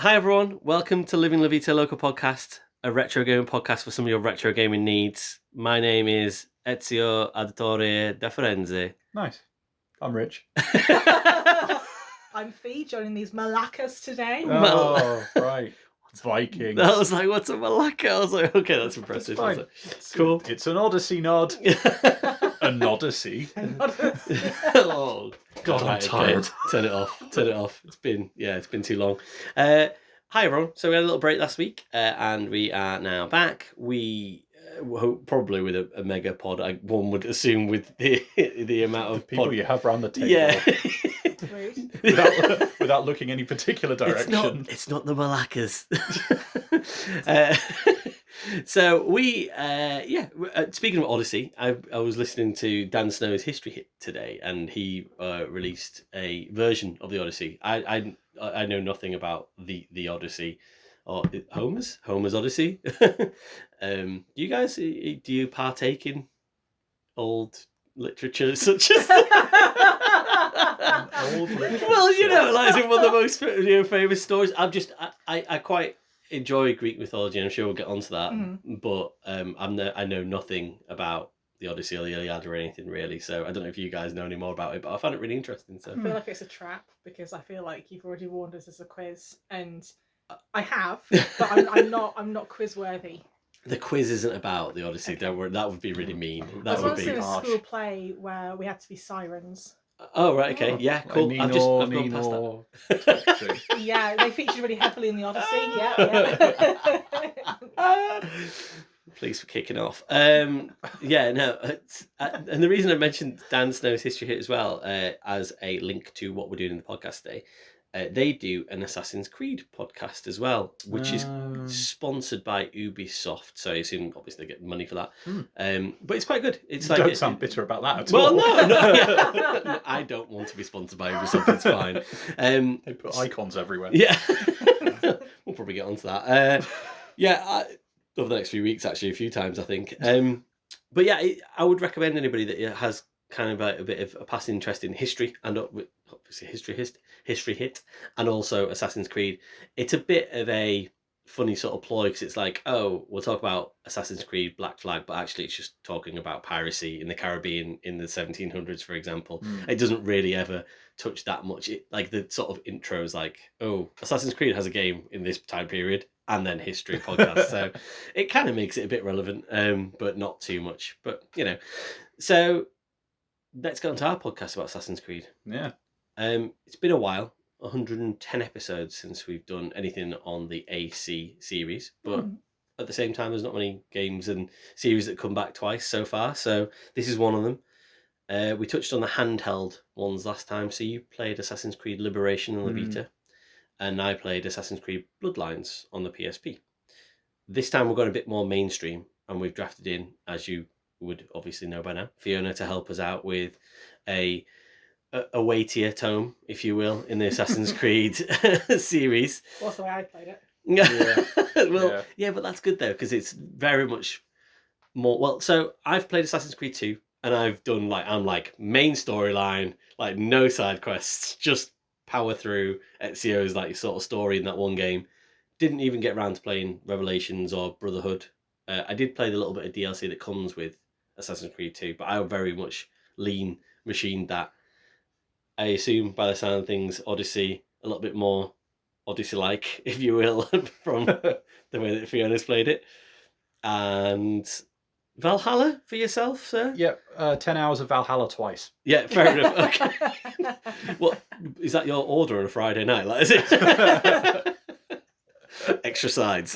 Hi everyone, welcome to Living La Vita Loca podcast, a retro gaming podcast for some of your retro gaming needs. My name is Ezio Auditore da Firenze. Nice. I'm Rich. I'm Fee, joining these Malakas today. Oh, right. Vikings. I was like, what's a Malacca? I was like, okay, that's impressive. It's Cool. It's an Odyssey nod. An Odyssey. Oh, God, I'm tired. Turn it off. It's been too long. Hi everyone. So we had a little break last week, and we are now back. We probably with a mega pod. One would assume with the amount of people you have around the table. Yeah. without looking any particular direction. It's not the Malaccas. So we, speaking of Odyssey, I was listening to Dan Snow's History Hit today, and he released a version of the Odyssey. I know nothing about the Odyssey, or Homer's Odyssey. You guys, do you partake in old literature such as? Old literature. Well, like it's one of the most famous stories. I quite enjoy Greek mythology, and I'm sure we'll get onto that. But I know nothing about the Odyssey or the Iliad or anything really. So I don't know if you guys know any more about it, but I found it really interesting. So I feel like it's a trap because I feel like you've already warned us as a quiz, and I have, but I'm not quiz worthy. The quiz isn't about the Odyssey. Okay. Don't worry, that would be really mean. I That was would once be in a harsh. school play where we had to be sirens. Oh right, okay, yeah, cool. I've gone past that. Yeah, they featured really heavily in the Odyssey. Yeah. Please for kicking off. And the reason I mentioned Dan Snow's History Hit as well, as a link to what we're doing in the podcast today, they do an Assassin's Creed podcast as well, which is sponsored by Ubisoft. So I assume obviously they get money for that. But it's quite good. It's like Don't sound bitter about that at all. Well, no, yeah. I don't want to be sponsored by Ubisoft. It's fine. They put icons everywhere. Yeah, we'll probably get onto that. Over the next few weeks, actually, a few times, I think. But yeah, I would recommend anybody that has kind of a bit of a past interest in history, and obviously History Hit, and also Assassin's Creed. It's a bit of a funny sort of ploy because it's like, oh, we'll talk about Assassin's Creed Black Flag, but actually it's just talking about piracy in the Caribbean in the 1700s, for example. It doesn't really ever touch that much. Like the sort of intro is like, oh, Assassin's Creed has a game in this time period, and then history podcast. So it kind of makes it a bit relevant, but not too much. But so let's get on to our podcast about Assassin's Creed. Yeah. It's been a while, 110 episodes since we've done anything on the AC series, but at the same time, there's not many games and series that come back twice so far. So this is one of them. We touched on the handheld ones last time. So you played Assassin's Creed Liberation on the Vita, and I played Assassin's Creed Bloodlines on the PSP. This time we're going a bit more mainstream, and we've drafted in, as you would obviously know by now, Fiona to help us out with a weightier tome, if you will, in the Assassin's Creed series. What's the way I played it? Yeah, but that's good though, because it's very much more. Well, so I've played Assassin's Creed 2, and I've done I'm main storyline, like no side quests, just power through Ezio's sort of story in that one game. Didn't even get around to playing Revelations or Brotherhood. I did play the little bit of DLC that comes with Assassin's Creed 2, but I very much lean machined that. I assume by the sound of things, Odyssey, a little bit more Odyssey-like, if you will, from the way that Fiona's played it. And Valhalla for yourself, sir? Yeah, 10 hours of Valhalla twice. Yeah, fair enough. Okay. What is that your order on a Friday night? Is it? Extra sides.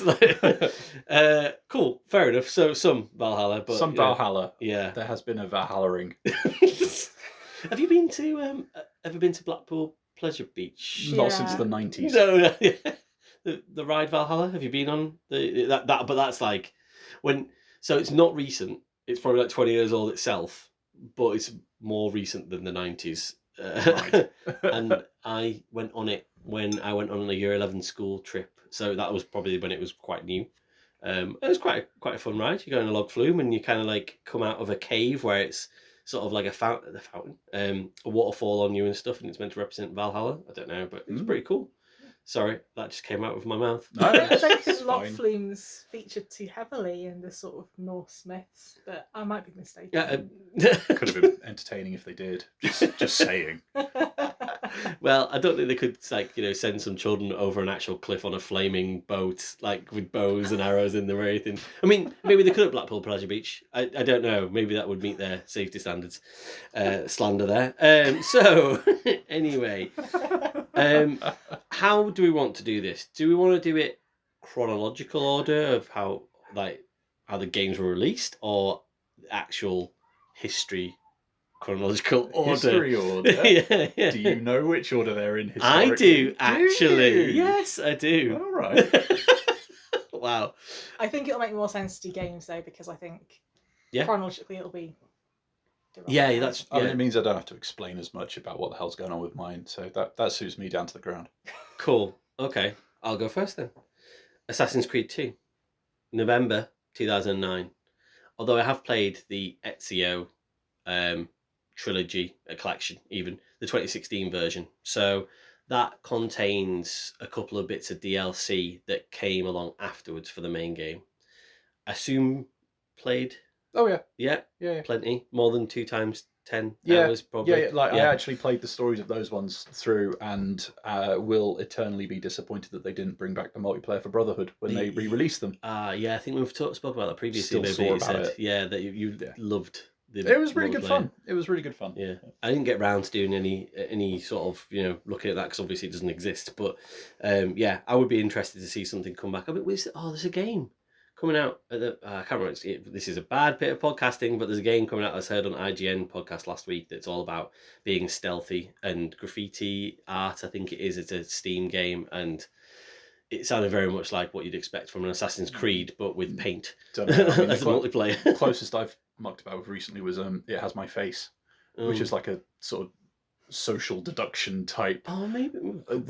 Cool, fair enough. So some Valhalla, but some Valhalla. Yeah, there has been a Valhalla-ing. Have you been to ever been to Blackpool Pleasure Beach? Not since the 90s. No. The ride Valhalla. Have you been on that? But that's when. So it's not recent. It's probably 20 years old itself, but it's more recent than the 90s. Right. And I went on it when I went on a year 11 school trip. So that was probably when it was quite new. It was quite a fun ride. You go in a log flume and you kind of come out of a cave where it's sort of like a fountain, a waterfall on you and stuff, and it's meant to represent Valhalla. I don't know, but it was pretty cool. Sorry, that just came out of my mouth. No, I don't think it's lot fine. flumes featured too heavily in the sort of Norse myths, but I might be mistaken. Yeah, Could have been entertaining if they did. Just saying. well, I don't think they could send some children over an actual cliff on a flaming boat, like with bows and arrows in them or anything. I mean, maybe they could at Blackpool Pleasure Beach. I don't know. Maybe that would meet their safety standards. Slander there. So anyway, how do we want to do this? Do we want to do it chronological order of how the games were released, or actual history? Chronological order. History order? Yeah. Do you know which order they're in I do, historically? actually. Do you? Yes, I do. All right. Wow. I think it'll make more sense to do games though, because I think chronologically it'll be. Yeah, that's. I mean, it means I don't have to explain as much about what the hell's going on with mine, so that suits me down to the ground. Cool. Okay, I'll go first then. Assassin's Creed 2, November 2009. Although I have played the Ezio trilogy, a collection, even the 2016 version. So that contains a couple of bits of DLC that came along afterwards for the main game. I assume played. Oh yeah. Yeah. Plenty. More than 2 times 10 hours probably. Yeah, I actually played the stories of those ones through, and will eternally be disappointed that they didn't bring back the multiplayer for Brotherhood when they re-released them. Yeah, I think we've spoke about that previously. Still sore about it. Yeah, that you loved. It was really good fun. It was really good fun. Yeah, I didn't get round to doing any sort of looking at that because obviously it doesn't exist. But yeah, I would be interested to see something come back. I mean, there's a game coming out at the I can't remember. This is a bad bit of podcasting, but there's a game coming out I heard on IGN podcast last week that's all about being stealthy and graffiti art. I think it is. It's a Steam game, and it sounded very much like what you'd expect from an Assassin's Creed, but with paint. Don't know. I mean, as a multiplayer. Closest I've mucked about with recently was It Has My Face, which is like a sort of social deduction type. Oh, maybe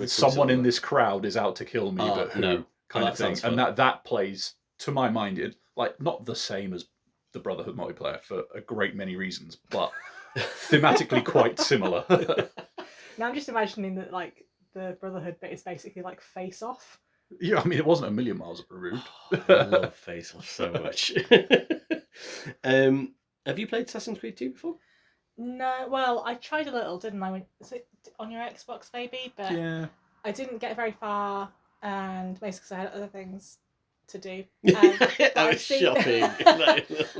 someone in this crowd is out to kill me, but who no. kind of thing. And that plays, to my mind, not the same as the Brotherhood multiplayer for a great many reasons, but thematically quite similar. Now I'm just imagining that the Brotherhood bit is basically like Face Off. Yeah, I mean, it wasn't a million miles removed. I love Face Off so much. Have you played Assassin's Creed 2 before? No, well, I tried a little, didn't I? Was it on your Xbox, maybe? But yeah. I didn't get very far, and basically because I had other things to do. I was shopping.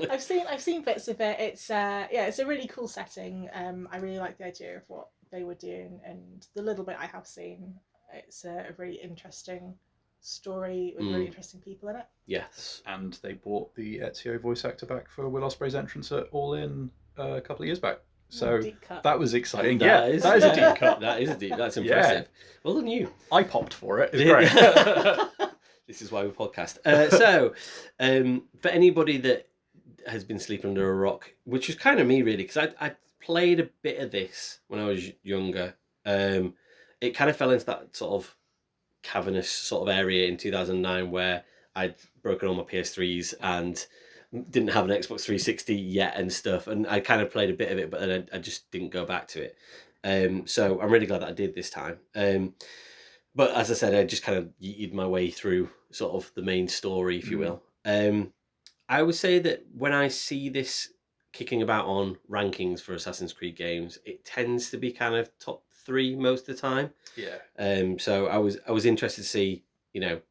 I've seen bits of it. It's it's a really cool setting. I really like the idea of what they were doing, and the little bit I have seen, it's a really interesting story with really interesting people in it. Yes. And they brought the Ezio voice actor back for Will Ospreay's entrance at All In a couple of years back. So that was exciting. That is a deep cut. That is deep. That's impressive. Yeah. Well done, you. I popped for it. It's great. This is why we podcast. So, for anybody that has been sleeping under a rock, which is kind of me really, because I played a bit of this when I was younger. It kind of fell into that sort of cavernous sort of area in 2009 where I'd broken all my PS3s and didn't have an Xbox 360 yet and stuff, and I kind of played a bit of it, but then I just didn't go back to it. So I'm really glad that I did this time. But as I said, I just kind of yeeted my way through sort of the main story, if you will. I would say that when I see this kicking about on rankings for Assassin's Creed games, it tends to be kind of top 3 most of the time. Yeah. So I was interested to see,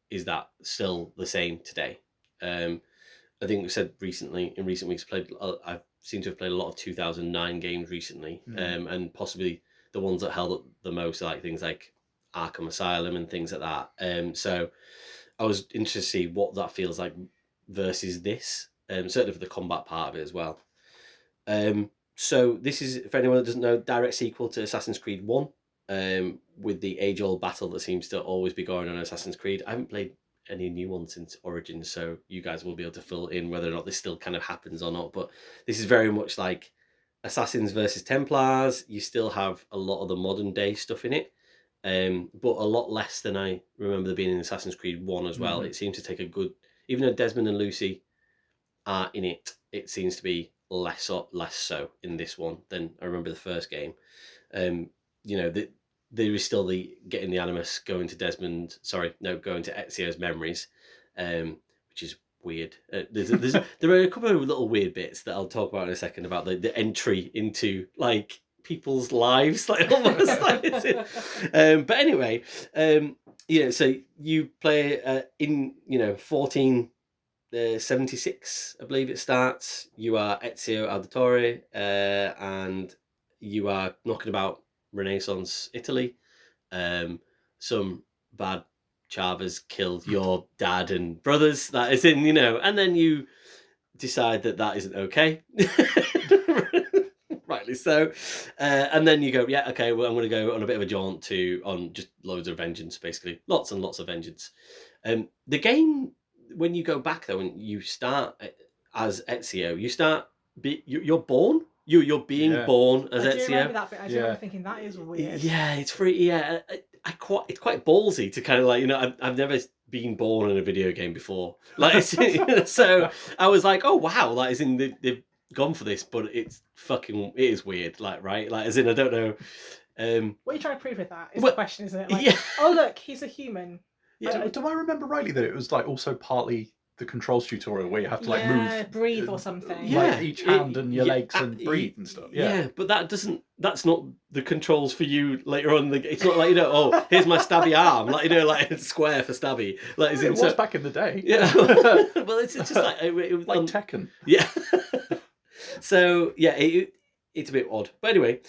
is that still the same today? I think we said recently, in recent weeks, I seem to have played a lot of 2009 games recently, and possibly the ones that held up the most are like things like Arkham Asylum and things like that. So I was interested to see what that feels like versus this, certainly for the combat part of it as well. So this is, for anyone that doesn't know, direct sequel to Assassin's Creed 1, with the age-old battle that seems to always be going on in Assassin's Creed. I haven't played any new ones since Origins, so you guys will be able to fill in whether or not this still kind of happens or not. But this is very much like Assassins versus Templars. You still have a lot of the modern day stuff in it, but a lot less than I remember there being in Assassin's Creed 1 as well. It seems to take a good, even though Desmond and Lucy are in it, it seems to be less so in this one than I remember the first game. there is still the getting the Animus going to going to Ezio's memories, which is weird. There are a couple of little weird bits that I'll talk about in a second about the entry into like people's lives, like almost like but anyway, so you play in 1476, I believe it starts. You are Ezio Auditore, and you are knocking about Renaissance Italy. Some bad Chavas killed your dad and brothers. That is in, and then you decide that isn't okay. Rightly so. And then you go, yeah, okay, well, I'm going to go on a bit of a jaunt on just loads of vengeance, basically. Lots and lots of vengeance. The game, when you go back, though, and you start as Ezio, you're born. You're being born as Ezio. I do remember that bit. I do remember thinking, that is weird. Yeah, it's pretty, it's quite ballsy to kind of like, I've never been born in a video game before. Like, so I was like, oh, wow, like, as in they've gone for this, but it is weird, like, right? Like, as in, I don't know. What are you trying to prove with that? Is the question, isn't it? Like, yeah. Oh, look, he's a human. Yeah. Do I remember rightly that it was like also partly the controls tutorial where you have to like move, breathe or something? Like each hand and your legs and breathe and stuff. Yeah, but that's not the controls for you later on. It's not like, oh, here's my stabby arm, like, like square for stabby. Like, it was back in the day. Yeah. Well, it's just like it was like Tekken. Yeah. So yeah, it's a bit odd, but anyway,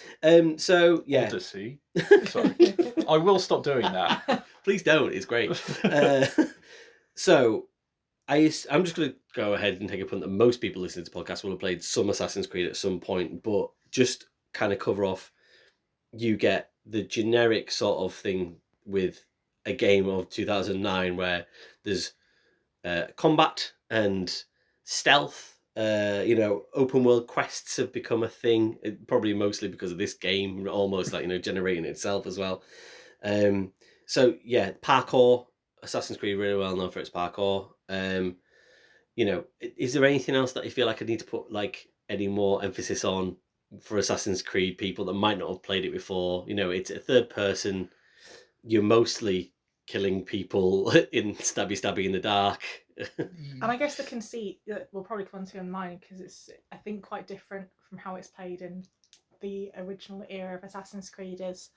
so yeah. Odyssey. Sorry, I will stop doing that. Please don't. It's great. So I'm just going to go ahead and take a punt that most people listening to the podcast will have played some Assassin's Creed at some point, but just kind of cover off. You get the generic sort of thing with a game of 2009 where there's combat and stealth. Open world quests have become a thing, probably mostly because of this game, almost like, generating itself as well. So yeah, parkour. Assassin's Creed really well known for its parkour. Is there anything else that you feel like I need to put like any more emphasis on for Assassin's Creed people that might not have played it before? It's a third person. You're mostly killing people in stabby in the dark. And I guess the conceit that we'll probably come onto in mine, because it's, I think, quite different from how it's played in the original era of Assassin's Creed, is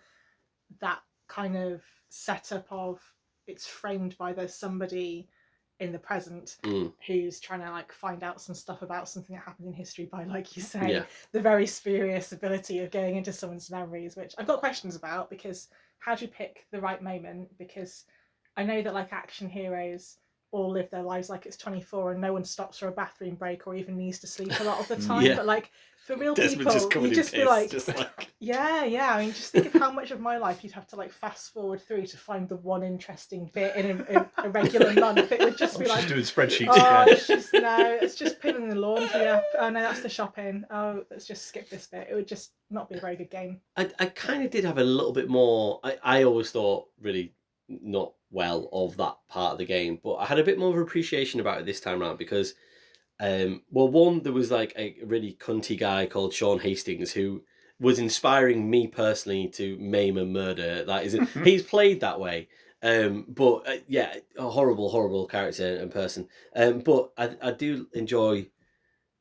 that kind of setup of it's framed by there's somebody in the present who's trying to like find out some stuff about something that happened in history by, like you say, the very spurious ability of going into someone's memories, which I've got questions about, because how do you pick the right moment? Because I know that like action heroes all live their lives like it's 24 and no one stops for a bathroom break or even needs to sleep a lot of the time. But like for real people, you just be like, yeah. I mean, just think of how much of my life you'd have to like fast forward through to find the one interesting bit in a regular month. It would just be like doing spreadsheets. Oh, it's just pinning the laundry up. Oh no, that's the shopping. Oh, let's just skip this bit. It would just not be a very good game. I kind of did have a little bit more. I always thought really not well of that part of the game, but I had a bit more of appreciation about it this time around because one, there was like a really cunty guy called Sean Hastings who was inspiring me personally to maim and murder. That is, he's played that way, but a horrible character and person. But I do enjoy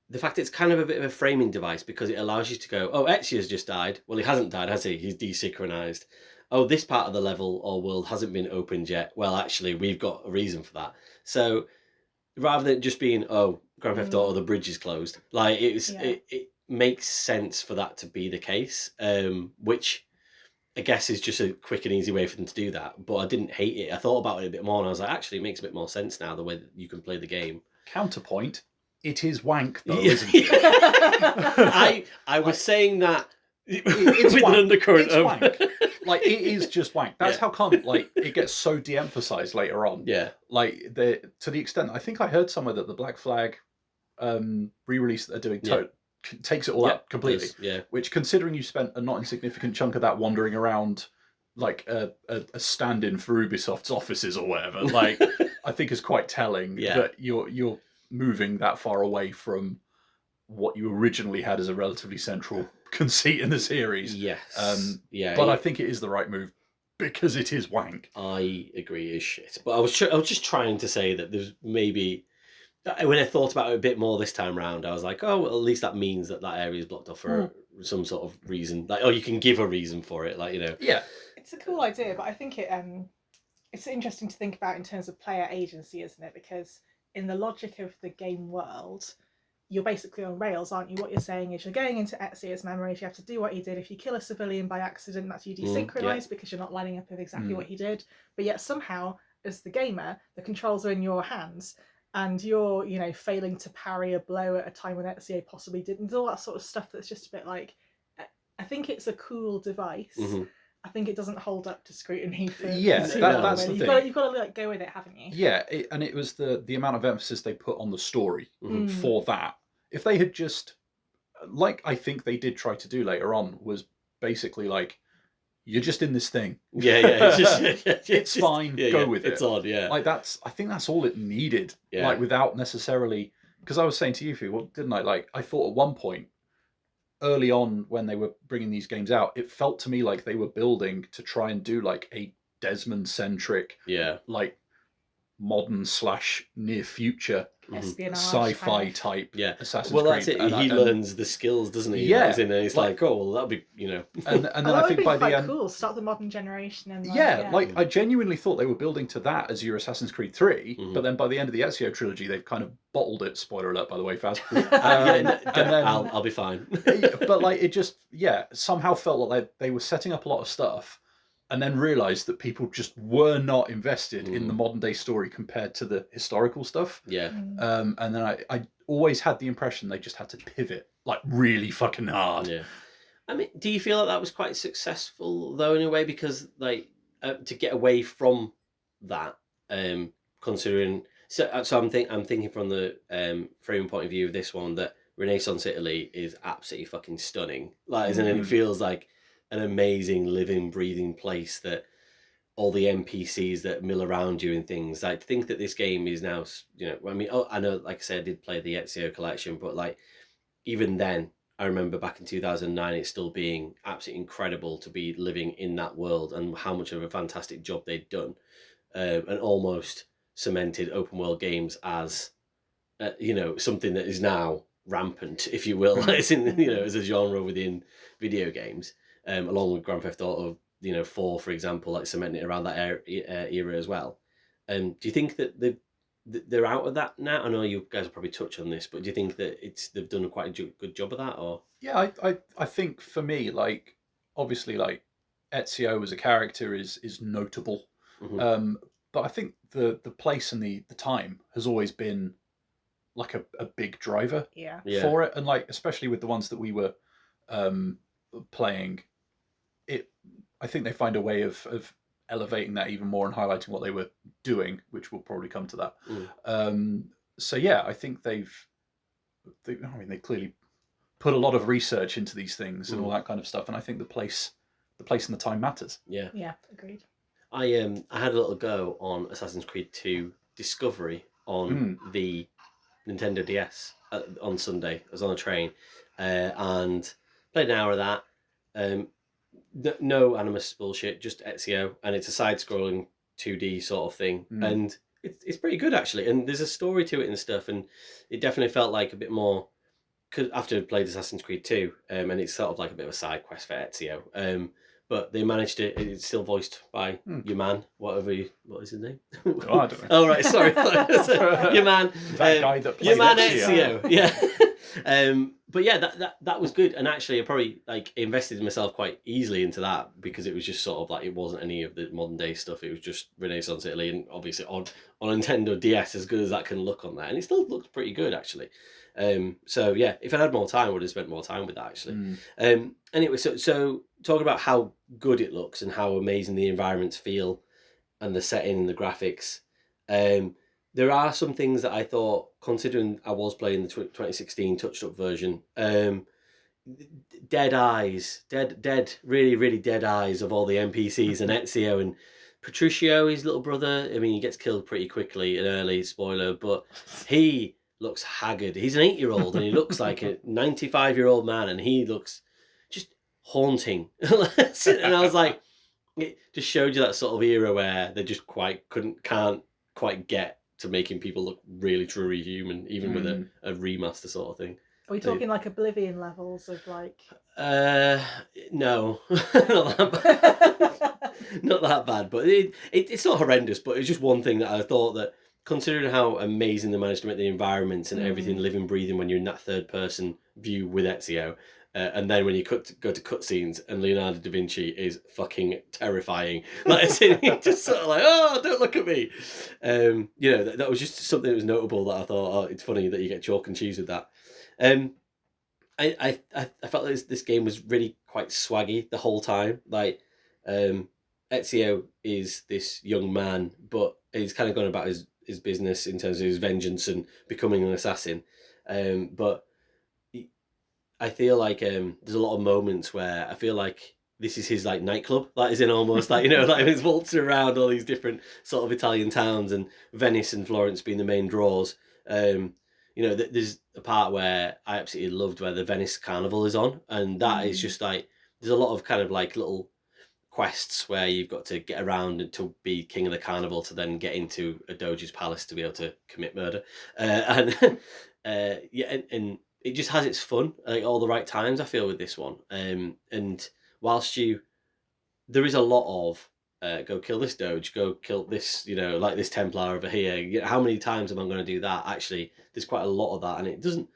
the fact it's kind of a bit of a framing device because it allows you to go, oh, Ezio's just died. Well, he hasn't died, has he? He's desynchronized. Oh, this part of the level or world hasn't been opened yet. Well, actually, we've got a reason for that. So rather than just being, oh, Grand Theft Auto, the bridge is closed, like it makes sense for that to be the case, which I guess is just a quick and easy way for them to do that. But I didn't hate it. I thought about it a bit more and I was like, actually, it makes a bit more sense now, the way that you can play the game. Counterpoint, it is wank though, isn't it? I was saying that it's with wank. An undercurrent it's of... wank. Like, it is just wank. That's how come, like, it gets so de-emphasized later on. Yeah. Like, to the extent, I think I heard somewhere that the Black Flag re-release that they're doing takes it all out completely. Yeah. Which, considering you spent a not insignificant chunk of that wandering around, like, a stand-in for Ubisoft's offices or whatever, like, I think is quite telling that you're moving that far away from what you originally had as a relatively central conceit in the series. Yes. Yeah. But I think it is the right move because it is wank. I agree, it's shit. But I was just trying to say that there's maybe, when I thought about it a bit more this time round, I was like, oh, well, at least that means that area is blocked off for some sort of reason. Like, oh, you can give a reason for it, like, you know. Yeah. It's a cool idea, but I think it's interesting to think about in terms of player agency, isn't it? Because in the logic of the game world, you're basically on rails, aren't you? What you're saying is you're going into Ezio's memories, you have to do what he did. If you kill a civilian by accident, that's you desynchronized because you're not lining up with exactly what he did. But yet somehow, as the gamer, the controls are in your hands and you're, you know, failing to parry a blow at a time when Ezio possibly didn't. All that sort of stuff that's just a bit like, I think it's a cool device. I think it doesn't hold up to scrutiny for that's the thing. You've got to like go with it, haven't you? Yeah, and it was the amount of emphasis they put on the story for that. If they had just, like I think they did try to do later on, was basically like, you're just in this thing. It's fine. Go with it. It's odd. Yeah. Like I think that's all it needed. Yeah. Like without necessarily, because I was saying to you, Fee, well, didn't I? Like I thought at one point, early on when they were bringing these games out, it felt to me like they were building to try and do like a Desmond-centric, like modern / near future espionage sci-fi type Assassin's Creed. Well, that's it. He learns the skills, doesn't he? Yeah. And he's like, oh, well, that'll be, you know. And then I think by the end, cool. Start the modern generation and like I genuinely thought they were building to that as your Assassin's Creed 3, but then by the end of the Ezio trilogy, they've kind of bottled it. Spoiler alert, by the way, Faz. And then I'll be fine. But like it just somehow felt like they were setting up a lot of stuff. And then realised that people just were not invested in the modern day story compared to the historical stuff. Yeah. And then I always had the impression they just had to pivot like really fucking hard. Yeah. I mean, do you feel like that was quite successful though in a way? Because like to get away from that, considering so I'm thinking from the frame point of view of this one that Renaissance Italy is absolutely fucking stunning. Like, isn't it? It feels like an amazing living, breathing place that all the NPCs that mill around you and things. Like, to think that this game is now, you know, I mean, I know, like I said, I did play the Ezio collection, but like, even then, I remember back in 2009, it still being absolutely incredible to be living in that world and how much of a fantastic job they'd done, and almost cemented open world games as, you know, something that is now rampant, if you will, as in, you know, as a genre within video games. Along with Grand Theft Auto, you know, 4, for example, like cementing it around that era as well. Do you think that they're out of that now? I know you guys will probably touch on this, but do you think that they've done quite a good job of that? Or yeah, I think for me, like obviously, like Ezio as a character is notable, but I think the place and the time has always been like a big driver for it, and like especially with the ones that we were playing. I think they find a way of elevating that even more and highlighting what they were doing, which will probably come to that. So yeah, I think they clearly put a lot of research into these things and all that kind of stuff, and I think the place and the time matters. Yeah, agreed. I had a little go on Assassin's Creed 2 Discovery on the Nintendo DS on Sunday. I was on a train and played an hour of that. No Animus bullshit, just Ezio, and it's a side-scrolling 2D sort of thing, and it's pretty good actually. And there's a story to it and stuff, and it definitely felt like a bit more. Cause after I played Assassin's Creed 2, and it's sort of like a bit of a side quest for Ezio. But they managed to. It's still voiced by your man, what is his name? Oh, I don't know. Oh right, sorry, your man, that guy that plays your man Ezio. Yeah. But yeah, that was good, and actually, I probably like invested myself quite easily into that because it was just sort of like it wasn't any of the modern day stuff. It was just Renaissance Italy, and obviously on Nintendo DS, as good as that can look on there, and it still looks pretty good actually. So yeah, if I had more time, I would have spent more time with that actually. Anyway, so talking about how good it looks and how amazing the environments feel, and the setting and the graphics. There are some things that I thought, considering I was playing the 2016 touched up version, dead eyes, really, really dead eyes of all the NPCs and Ezio and Petruchio, his little brother. I mean, he gets killed pretty quickly and early, spoiler, but he looks haggard. He's an 8-year-old and he looks like a 95-year-old man, and he looks haunting. And I was like, it just showed you that sort of era where they just can't quite get to making people look really truly human, even with a remaster sort of thing. Are we talking like Oblivion levels of like? No, not that bad. Not that bad, but it's not horrendous. But it's just one thing that I thought that, considering how amazing they managed to make the environments and everything living, breathing when you're in that third person view with Ezio. And then when you go to cutscenes and Leonardo da Vinci is fucking terrifying, like it's just sort of like, oh, don't look at me. You know, that was just something that was notable that I thought, oh, it's funny that you get chalk and cheese with that. I felt like this game was really quite swaggy the whole time. Like, Ezio is this young man, but he's kind of gone about his business in terms of his vengeance and becoming an assassin. But I feel like there's a lot of moments where I feel like this is his like nightclub. Like, is in almost like, you know, like he's waltzing around all these different sort of Italian towns, and Venice and Florence being the main draws. You know, there's a part where I absolutely loved where the Venice Carnival is on, and that is just like, there's a lot of kind of like little quests where you've got to get around and to be king of the carnival to then get into a doge's palace to be able to commit murder. And it just has its fun, like all the right times, I feel, with this one. And whilst there is a lot of go kill this doge, go kill this, you know, like this Templar over here. You know, how many times am I going to do that? Actually, there's quite a lot of that, and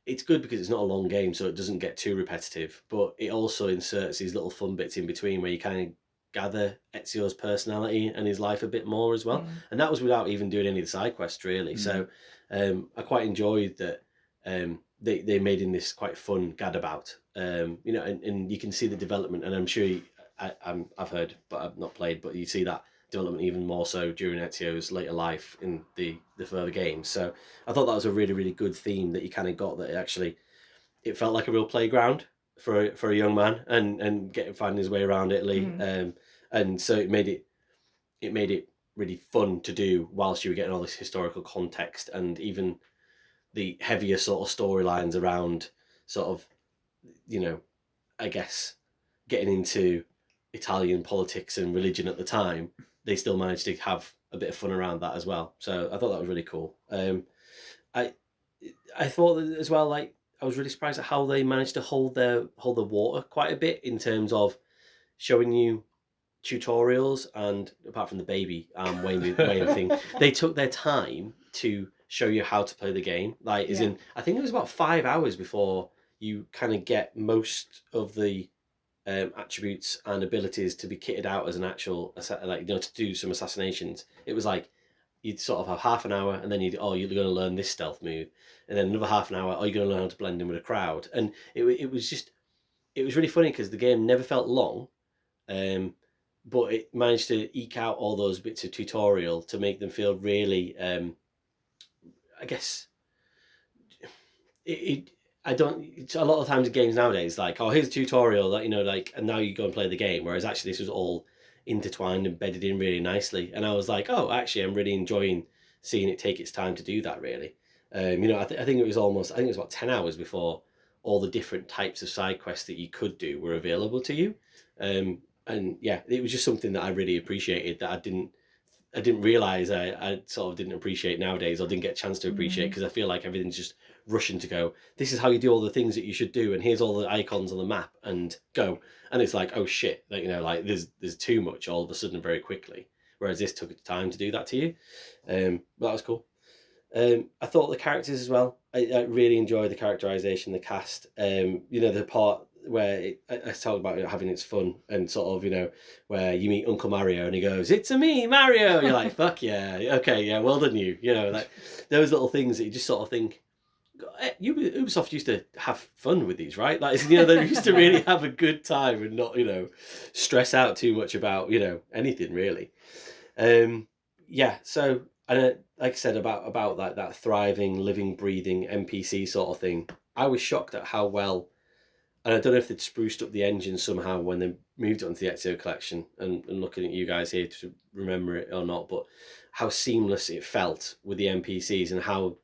it's good because it's not a long game, so it doesn't get too repetitive, but it also inserts these little fun bits in between where you kind of gather Ezio's personality and his life a bit more as well. And that was without even doing any of the side quests, really. So I quite enjoyed that they made in this quite fun gadabout, you know, and you can see the development, and I'm sure I've heard, but I've not played, but you see that development even more so during Ezio's later life in the further games. So I thought that was a really, really good theme that you kind of got, that it felt like a real playground for a young man and finding his way around Italy. And so it made it really fun to do whilst you were getting all this historical context, and even the heavier sort of storylines around sort of, you know, I guess getting into Italian politics and religion at the time. They still managed to have a bit of fun around that as well. So I thought that was really cool. I thought that as well, like, I was really surprised at how they managed to hold the water quite a bit in terms of showing you tutorials, and apart from the baby weighing thing, they took their time to show you how to play the game. Like, as in, I think it was about 5 hours before you kind of get most of the attributes and abilities to be kitted out as an actual, like, you know, to do some assassinations. It was like you'd sort of have half an hour, and then you're going to learn this stealth move, and then another half an hour, you're going to learn how to blend in with a crowd. And it was really funny because the game never felt long, but it managed to eke out all those bits of tutorial to make them feel really, I guess, it's a lot of times in games nowadays, like, oh, here's a tutorial, that, you know, like, and now you go and play the game, whereas actually this was all intertwined and bedded in really nicely. And I was like, oh, actually, I'm really enjoying seeing it take its time to do that, really. You know, I think it was about 10 hours before all the different types of side quests that you could do were available to you. And yeah, it was just something that I really appreciated, that I didn't realize I sort of didn't appreciate nowadays, or didn't get a chance to appreciate, because I feel like everything's just rushing to go, this is how you do all the things that you should do, and here's all the icons on the map, and go. And it's like, oh shit, like, you know, like there's too much all of a sudden very quickly, whereas this took time to do that to you. But that was cool. I thought the characters as well, I really enjoyed the characterization, the cast. You know, the part where I talk about it having its fun, and sort of, you know, where you meet Uncle Mario and he goes, "It's a me, Mario." You're like, fuck yeah, okay, yeah, well done you. You know, like those little things that you just sort of think, Ubisoft used to have fun with these, right? Like, you know, they used to really have a good time and not, you know, stress out too much about, you know, anything really. Yeah, so, and like I said about that thriving, living, breathing NPC sort of thing, I was shocked at how well, and I don't know if they'd spruced up the engine somehow when they moved it onto the Ezio collection, and looking at you guys here to remember it or not, but how seamless it felt with the NPCs, and how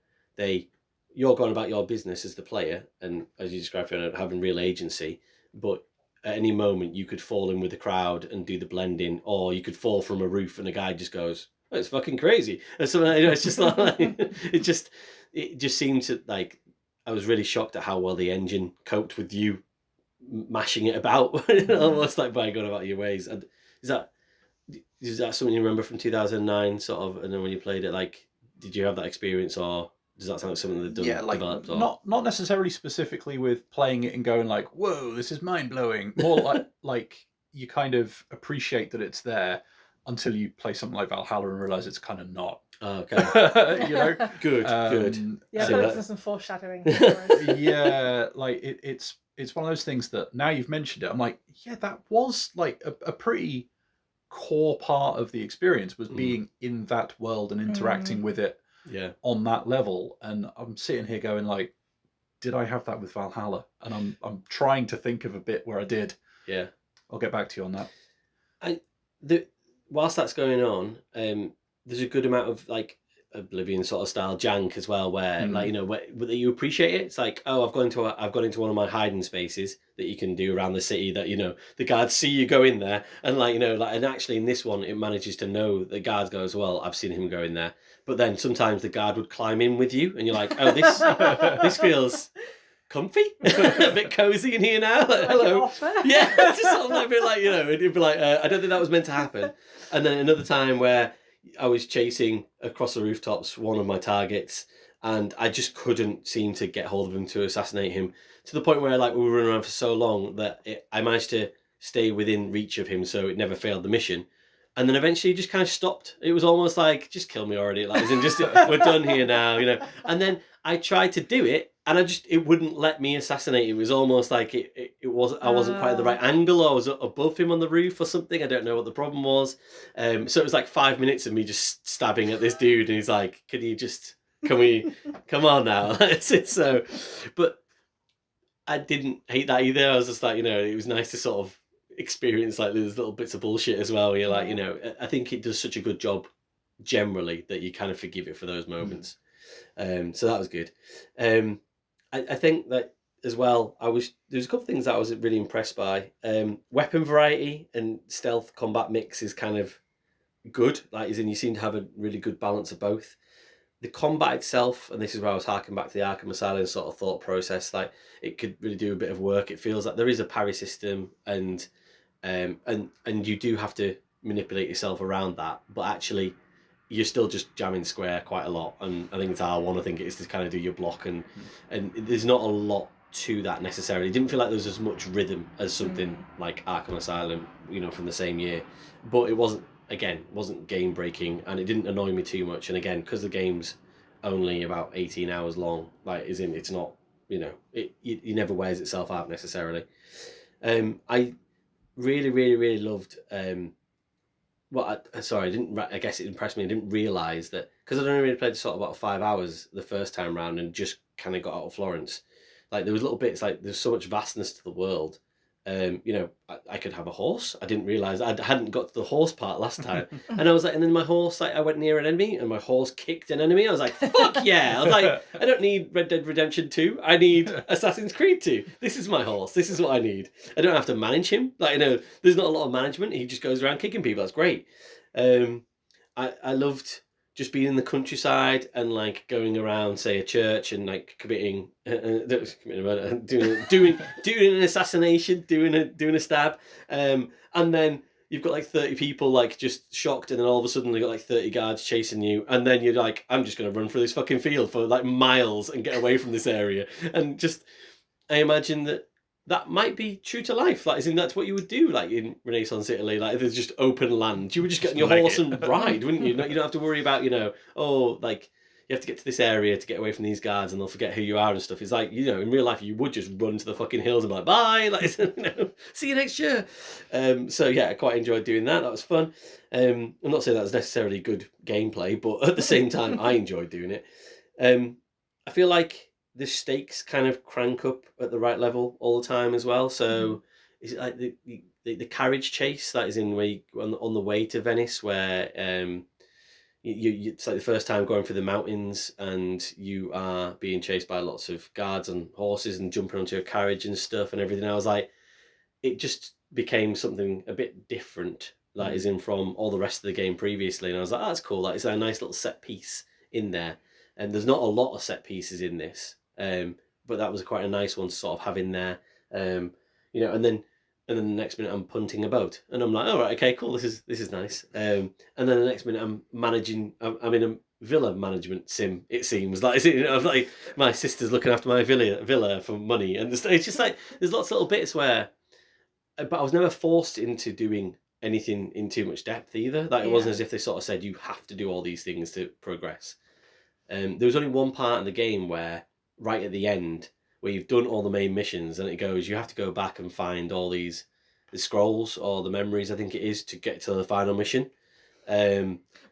you're going about your business as the player, and as you described, Fiona, having real agency, but at any moment you could fall in with the crowd and do the blending, or you could fall from a roof and a guy just goes, "Oh, it's fucking crazy." And so it's just like it just seemed to like I was really shocked at how well the engine coped with you mashing it about, almost like by going about your ways. And is that something you remember from 2009, sort of? And then when you played it, like, did you have that experience, or does that sound like something that developed? Or... not necessarily specifically with playing it and going like, "Whoa, this is mind blowing." More like you kind of appreciate that it's there until you play something like Valhalla and realize it's kind of not. Oh, okay. You know, good. Yeah, So there's some foreshadowing. Yeah, like it's one of those things that now you've mentioned it, I'm like, yeah, that was like a pretty core part of the experience, was being in that world and interacting with it on that level. And I'm sitting here going like, did I have that with Valhalla? And I'm trying to think of a bit where I did. Yeah, I'll get back to you on that. Whilst that's going on, there's a good amount of like Oblivion sort of style jank as well, where like, you know, where you appreciate it. It's like, oh, I've gone into one of my hiding spaces that you can do around the city, that, you know, the guards see you go in there, and like, you know, like, and actually in this one it manages to know, the guard goes, well, I've seen him go in there, but then sometimes the guard would climb in with you and you're like, oh, this feels comfy, a bit cozy in here now. Like, hello. Yeah, just sort of like a bit like, you know, it'd be like, I don't think that was meant to happen. And then another time where I was chasing across the rooftops one of my targets, and I just couldn't seem to get hold of him to assassinate him, to the point where like we were running around for so long that I managed to stay within reach of him, so it never failed the mission. And then eventually just kind of stopped. It was almost like, just kill me already. Like, as in just, we're done here now, you know. And then I tried to do it, and it wouldn't let me assassinate him. It was almost like I wasn't quite at the right angle, or I was above him on the roof or something. I don't know what the problem was. So it was like 5 minutes of me just stabbing at this dude, and he's like, come on now. So, but I didn't hate that either. I was just like, you know, it was nice to sort of experience like those little bits of bullshit as well, where you're like, you know, I think it does such a good job generally that you kind of forgive it for those moments. So that was good. I think that as well, there's a couple of things that I was really impressed by. Weapon variety and stealth combat mix is kind of good, like, as in you seem to have a really good balance of both. The combat itself, and this is where I was harking back to the Arkham Asylum sort of thought process, like, it could really do a bit of work. It feels like there is a parry system, and you do have to manipulate yourself around that, but actually you're still just jamming square quite a lot. And I think it's R1, I think it is to kind of do your block, and there's not a lot to that necessarily. It didn't feel like there was as much rhythm as something like Arkham Asylum, you know, from the same year, but it wasn't game breaking, and it didn't annoy me too much. And again, because the game's only about 18 hours long, like, as in, it's not, you know, it never wears itself out necessarily. I really, really, really loved I guess it impressed me. I didn't realise that, because I'd only really played sort of about 5 hours the first time round and just kind of got out of Florence. Like, there was little bits, like, there's so much vastness to the world. You know, I could have a horse. I didn't realise I hadn't got to the horse part last time. And I was like, and then my horse, like, I went near an enemy and my horse kicked an enemy. I was like, fuck yeah. I was like, I don't need Red Dead Redemption 2. I need Assassin's Creed 2. This is my horse. This is what I need. I don't have to manage him. Like, you know, there's not a lot of management. He just goes around kicking people. That's great. I loved just being in the countryside and, like, going around, say, a church and, like, doing an assassination, doing a stab, and then you've got like 30 people, like, just shocked, and then all of a sudden you got like 30 guards chasing you, and then you're like, I'm just going to run through this fucking field for like miles and get away from this area. And just, I imagine that might be true to life. Like, as in, that's what you would do, like, in Renaissance Italy. Like, if there's just open land, you would just get on your horse and ride, wouldn't you? You don't have to worry about, you know, oh, like, you have to get to this area to get away from these guards and they'll forget who you are and stuff. It's like, you know, in real life, you would just run to the fucking hills and be like, bye, like, you know, see you next year. So yeah, I quite enjoyed doing that. That was fun. I'm not saying that was necessarily good gameplay, but at the same time, I enjoyed doing it. I feel like the stakes kind of crank up at the right level all the time as well. So is it like the carriage chase that is in where you, on the way to Venice, where it's like the first time going through the mountains and you are being chased by lots of guards and horses and jumping onto a carriage and stuff and everything. I was like, it just became something a bit different, like as in from all the rest of the game previously. And I was like, oh, that's cool. Like, it's a nice little set piece in there. And there's not a lot of set pieces in this, but that was quite a nice one to sort of have in there. You know, and then the next minute I'm punting a boat, and I'm like, all right, okay, cool, this is nice. And then the next minute I'm managing. I'm in a villa management sim. It seems like, you know, like my sister's looking after my villa for money, and it's just like there's lots of little bits where, but I was never forced into doing anything in too much depth either. Like, it wasn't as if they sort of said you have to do all these things to progress. There was only one part in the game where, right at the end, where you've done all the main missions, and it goes, you have to go back and find all the scrolls or the memories, I think it is, to get to the final mission.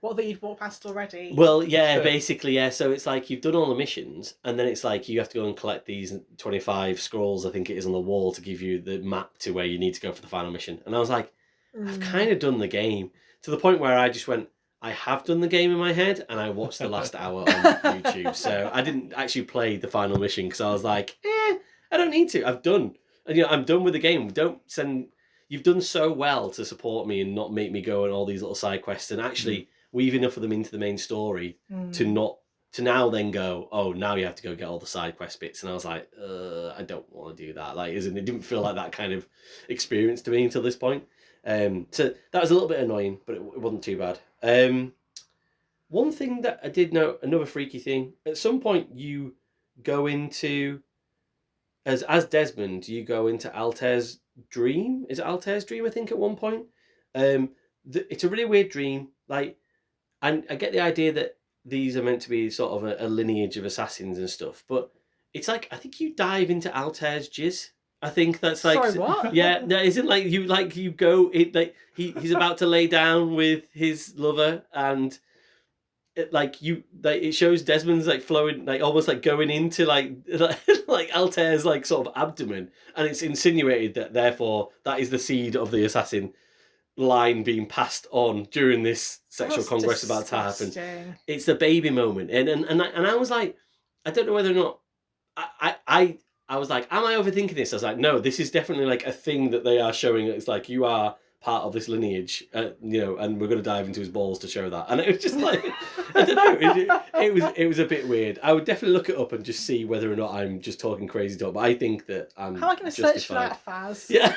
What, that you'd walked past already? Well, yeah, basically, yeah. So it's like you've done all the missions, and then it's like you have to go and collect these 25 scrolls, I think it is, on the wall to give you the map to where you need to go for the final mission. And I was like, I've kind of done the game, to the point where I just went, I have done the game in my head, and I watched the last hour on YouTube. So I didn't actually play the final mission because I was like, I don't need to. I've done. And, you know, I'm done with the game. You've done so well to support me and not make me go on all these little side quests and actually weave enough of them into the main story to now then go, oh, now you have to go get all the side quest bits. And I was like, I don't want to do that. Like, it didn't feel like that kind of experience to me until this point. So that was a little bit annoying, but it wasn't too bad. One thing that I did know, another freaky thing, at some point you go into, as Desmond, you go into Altair's dream. Is it Altair's dream, I think, at one point? It's a really weird dream. Like, and I get the idea that these are meant to be sort of a lineage of assassins and stuff, but it's like, I think you dive into Altair's jizz. I think that's like, sorry, what? Yeah, that isn't like you go it, like he's about to lay down with his lover, and it shows Desmond's like flowing, like almost like going into like Altair's like sort of abdomen, and it's insinuated that therefore that is the seed of the assassin line being passed on during this sexual conquest about to happen. It's the baby moment, and I was like, I don't know whether or not I was like, am I overthinking this? I was like, no, this is definitely like a thing that they are showing. It's like, you are part of this lineage, you know, and we're going to dive into his balls to show that. And it was just like, I don't know, it was a bit weird. I would definitely look it up and just see whether or not I'm just talking crazy talk. But I think that I'm How am I going to search for that, Faz? Yeah.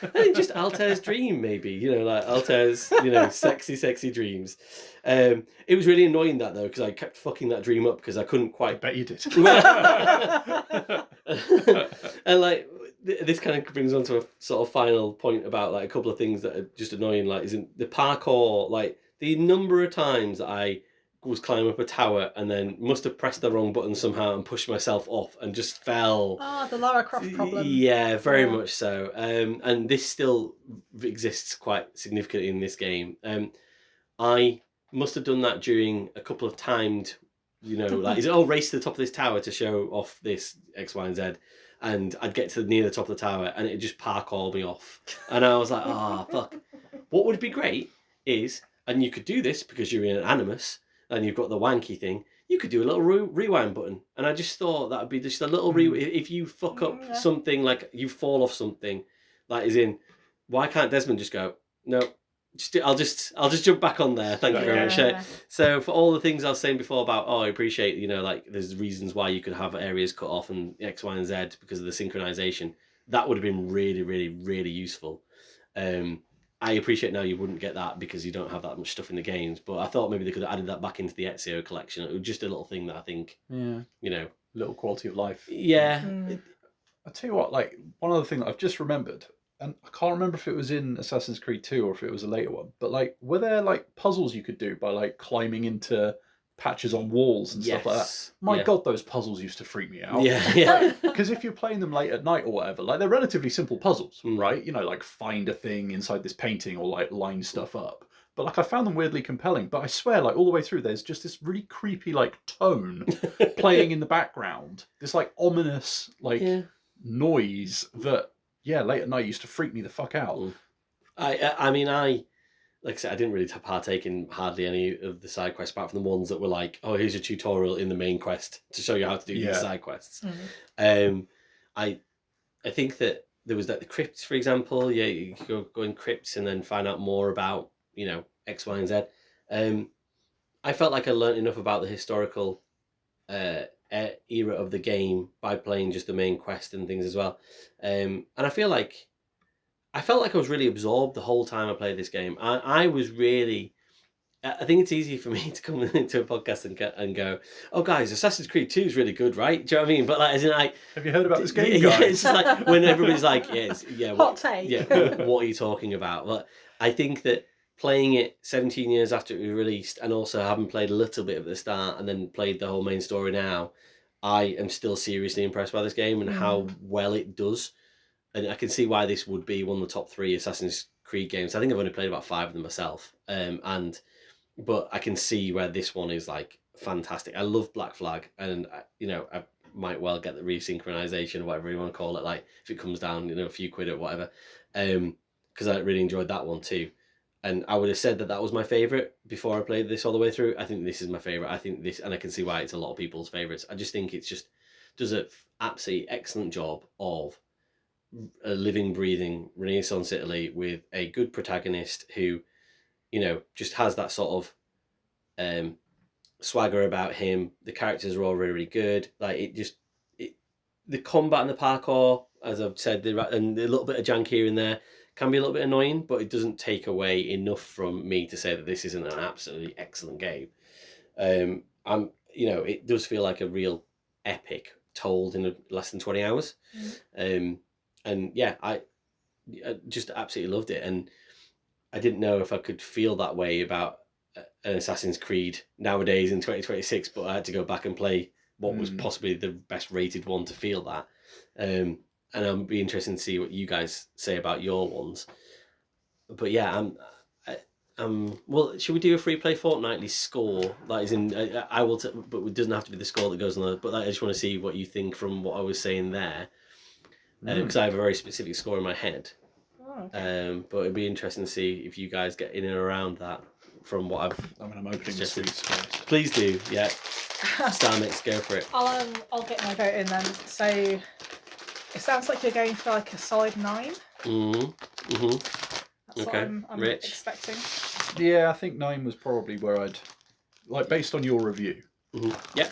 I think just Altair's dream, maybe, you know, like Altair's, you know, sexy dreams. It was really annoying that though, because I kept fucking that dream up because I couldn't quite. I bet you did. And like this kind of brings on to a sort of final point about like a couple of things that are just annoying. Like, isn't the parkour, like the number of times that I was climbing up a tower and then must have pressed the wrong button somehow and pushed myself off and just fell. Oh, the Lara Croft problem. Yeah, very much so. And this still exists quite significantly in this game. I must have done that during a couple of timed, you know, like, race to the top of this tower to show off this X, Y, and Z. And I'd get to near the top of the tower and it'd just parkour me off. And I was like, fuck. What would be great is, and you could do this because you're in an Animus, and you've got the wanky thing, you could do a little rewind button. And I just thought that would be just a little if you fuck up something, like you fall off something, like as in, why can't Desmond just go, no, I'll just jump back on there. Thank you very much. Yeah. So for all the things I was saying before about, I appreciate, you know, like there's reasons why you could have areas cut off and X, Y, and Z because of the synchronization. That would have been really, really, really useful. I appreciate now you wouldn't get that because you don't have that much stuff in the games, but I thought maybe they could have added that back into the Ezio collection. It was just a little thing that I think, you know, little quality of life. Yeah. I'll tell you what, like one other thing that I've just remembered, and I can't remember if it was in Assassin's Creed 2 or if it was a later one, but like, were there like puzzles you could do by like climbing into patches on walls and stuff like that? My God, those puzzles used to freak me out. Yeah. Because if you're playing them late at night or whatever, like they're relatively simple puzzles, right? You know, like find a thing inside this painting or like line stuff up. But like I found them weirdly compelling. But I swear, like all the way through, there's just this really creepy like tone playing in the background. This like ominous like noise that late at night used to freak me the fuck out. I mean, like I said, I didn't really partake in hardly any of the side quests apart from the ones that were like, oh, here's a tutorial in the main quest to show you how to do these side quests. I think that there was the crypts, for example. Yeah, you could go in crypts and then find out more about, X, Y, and Z. I felt like I learned enough about the historical era of the game by playing just the main quest and things as well. And I felt like I was really absorbed the whole time I played this game. I was really. I think it's easy for me to come into a podcast and go, "Oh, guys, Assassin's Creed 2 is really good, right?" Do you know what I mean? But like, as in, like, have you heard about this game, yeah, guys? it's just like when everybody's like, "Yeah, Hot take. Yeah, what are you talking about?" But I think that playing it 17 years after it was released, and also having played a little bit at the start and then played the whole main story now, I am still seriously impressed by this game and how well it does. And I can see why this would be one of the top 3 Assassin's Creed games. I think I've only played about 5 of them myself, but I can see where this one is like fantastic. I love Black Flag, and I might well get the resynchronization or whatever you want to call it. Like if it comes down, a few quid or whatever, because I really enjoyed that one too. And I would have said that was my favorite before I played this all the way through. I think this is my favorite. I think this, and I can see why it's a lot of people's favorites. I just think it's just does an absolutely excellent job of a living, breathing Renaissance Italy with a good protagonist who, just has that sort of swagger about him. The characters are all really, really good. Like the combat and the parkour, as I've said, and a little bit of jank here and there can be a little bit annoying, but it doesn't take away enough from me to say that this isn't an absolutely excellent game. It does feel like a real epic told in less than 20 hours. And yeah, I just absolutely loved it. And I didn't know if I could feel that way about an Assassin's Creed nowadays in 2026, but I had to go back and play what was possibly the best rated one to feel that. And I'll be interested to see what you guys say about your ones. But yeah, well, should we do a free play fortnightly score? That is in, I will, but it doesn't have to be the score that goes on. But I just want to see what you think from what I was saying there, because I have a very specific score in my head. Oh, okay. But it'd be interesting to see if you guys get in and around that from what I'm opening the suggested. sweet scores. Please do, yeah. Star Mix, go for it. I'll get my vote in then. So it sounds like you're going for like a solid 9. That's what I'm Rich. expecting. Yeah, I think 9 was probably where I'd based on your review. Yeah,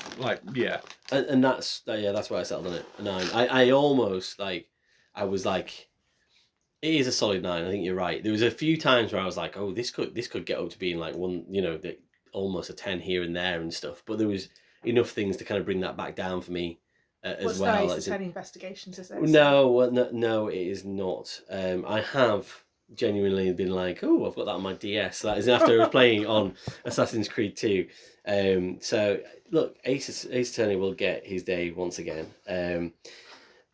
yeah, and that's why I settled on it. A 9. I almost I was like, it is a solid 9. I think you're right. There was a few times where I was like, oh, this could get up to being like one, almost a 10 here and there and stuff. But there was enough things to kind of bring that back down for me as well. What's 10 investigations? Is it? No, it is not. I have genuinely been like, oh, I've got that on my DS. That is after I was playing on Assassin's Creed 2. So look, Ace Attorney will get his day once again.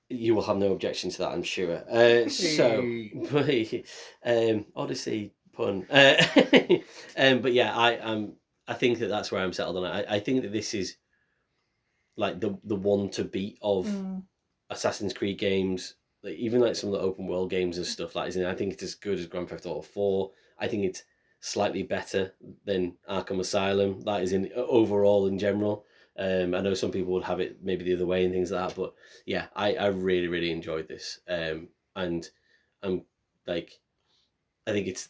You will have no objection to that, I'm sure. Odyssey pun. But yeah, I think that's where I'm settled on it. I think that this is like the one to beat of Assassin's Creed games. Like, even like some of the open world games and stuff like that. I think it's as good as Grand Theft Auto 4. I think it's slightly better than Arkham Asylum. That is in overall in general. I know some people would have it maybe the other way and things like that, but yeah, I really, really enjoyed this. And I'm like, I think it's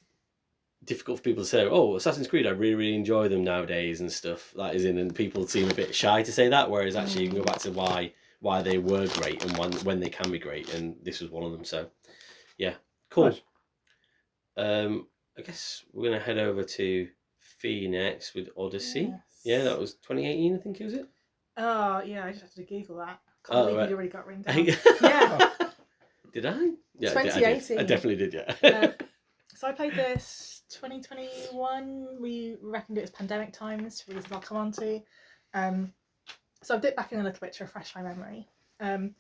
difficult for people to say, oh, Assassin's Creed, I really, really enjoy them nowadays and stuff. That is in, and people seem a bit shy to say that, whereas actually you can go back to why they were great and when they can be great, and this was one of them. So yeah, cool. Nice. I guess we're gonna head over to Fee next with Odyssey. Yes. Yeah, that was 2018, I think it was it. Oh yeah, I just had to Google that. Can't believe you already got written down. Yeah. Did I? Yeah, 2018. I definitely did. Yeah. So I played this 2021. We reckoned it was pandemic times, reasons I'll come on to. So I've dipped back in a little bit to refresh my memory. I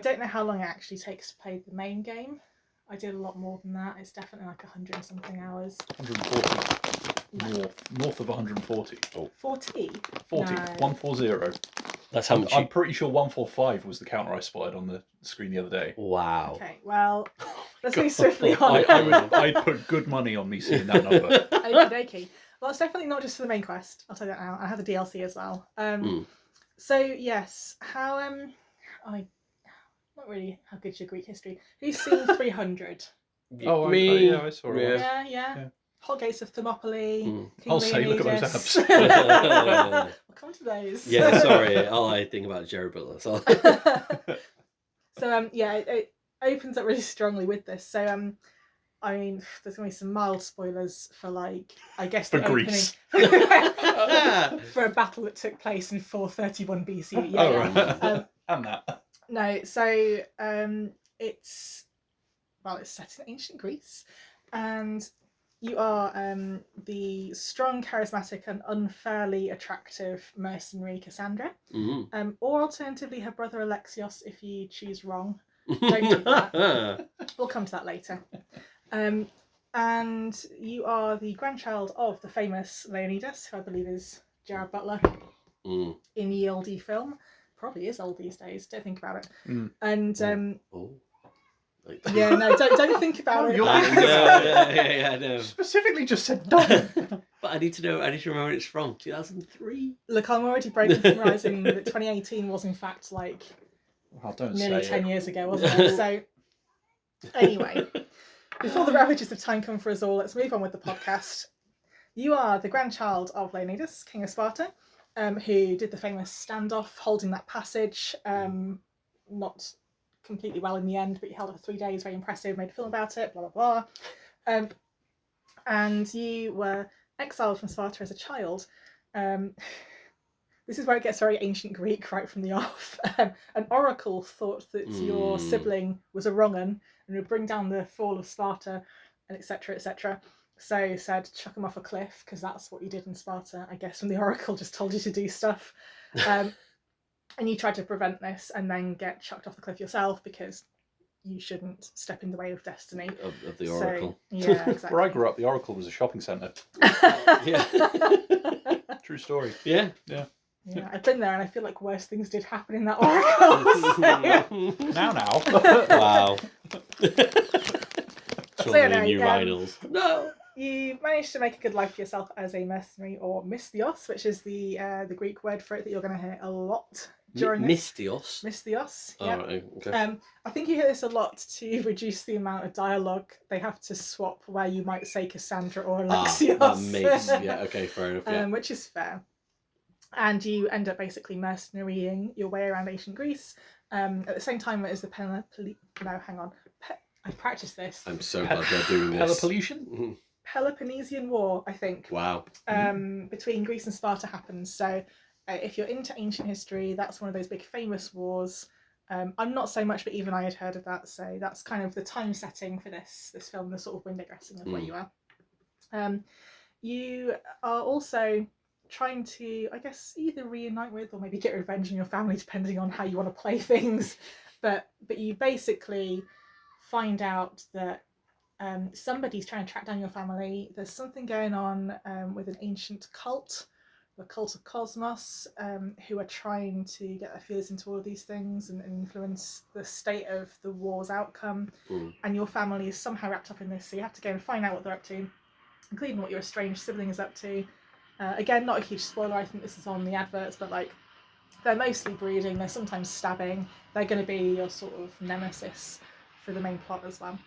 don't know how long it actually takes to play the main game. I did a lot more than that. It's definitely like 100 and something hours. 140. North of 140. Oh. 40? 40. No. 140. That's how much. I'm pretty sure 145 was the counter I spotted on the screen the other day. Wow. Okay, well, let's move swiftly on. I'd put good money on me seeing that number. Okie dokie. Well, it's definitely not just for the main quest. I'll tell you that now. I have the DLC as well. So yes, how not really how good's your Greek history. Who's seen 300? Oh, me. I saw it. Yeah. Yeah. Hot Gates of Thermopylae. King I'll say, look at those Leonidas. abs. We'll come to those. Yeah, sorry. All I think about is Jerry Butler. So. So it opens up really strongly with this. So I mean, there's gonna be some mild spoilers for like, I guess, For the Greece. opening for a battle that took place in 431 BC. Yeah, Oh, yeah. right. And that. No, so it's set in ancient Greece, and you are the strong, charismatic, and unfairly attractive mercenary Cassandra, or alternatively her brother Alexios if you choose wrong. Don't do that. We'll come to that later. And you are the grandchild of the famous Leonidas, who I believe is Jared Butler in the oldie film. Probably is old these days. Don't think about it. And yeah, no, don't think about it. Yeah, no. Specifically just said don't. But I need to know. I need to remember where it's from. 2003. Look, I'm already breaking from rising that 2018 was in fact like nearly 10 years ago, wasn't it? So anyway, before the ravages of time come for us all, let's move on with the podcast. You are the grandchild of Leonidas, King of Sparta, who did the famous standoff, holding that passage. Not completely well in the end, but you held it for 3 days, very impressive, made a film about it, blah, blah, blah. And you were exiled from Sparta as a child. This is where it gets very ancient Greek right from the off. An oracle thought that your sibling was a wrong 'un and would bring down the fall of Sparta, and etc., etc. So said, chuck him off a cliff, because that's what you did in Sparta, I guess, when the oracle just told you to do stuff. And you tried to prevent this and then get chucked off the cliff yourself because you shouldn't step in the way of destiny. Of the oracle. So, yeah, exactly. Where I grew up, the Oracle was a shopping centre. Yeah. True story. Yeah. Yeah, I've been there and I feel like worse things did happen in that oracle. Now. Wow. So, yeah, no, new rivals. No. You managed to make a good life for yourself as a mercenary, or mystios, which is the Greek word for it that you're going to hear a lot during Mystios. Mystios. Oh, Yeah. right, okay. I think you hear this a lot to reduce the amount of dialogue. They have to swap where you might say Cassandra or Alexios. That makes okay, fair enough. Yeah. Which is fair. And you end up basically mercenarying your way around ancient Greece. At the same time as the I practiced this. I'm so glad they're doing this. Peloponnesian? Peloponnesian War, I think. Wow. Between Greece and Sparta happens. So if you're into ancient history, that's one of those big famous wars. I'm not so much, but even I had heard of that. So that's kind of the time setting for this film, the sort of window dressing of where you are. You are also trying to, I guess, either reunite with or maybe get revenge on your family, depending on how you want to play things. But you basically find out that somebody's trying to track down your family. There's something going on with an ancient cult, the cult of Cosmos, who are trying to get their feelers into all of these things and influence the state of the war's outcome. And your family is somehow wrapped up in this, so you have to go and find out what they're up to, including what your estranged sibling is up to. Again, not a huge spoiler, I think this is on the adverts, but like, they're mostly breeding, they're sometimes stabbing, they're going to be your sort of nemesis for the main plot as well.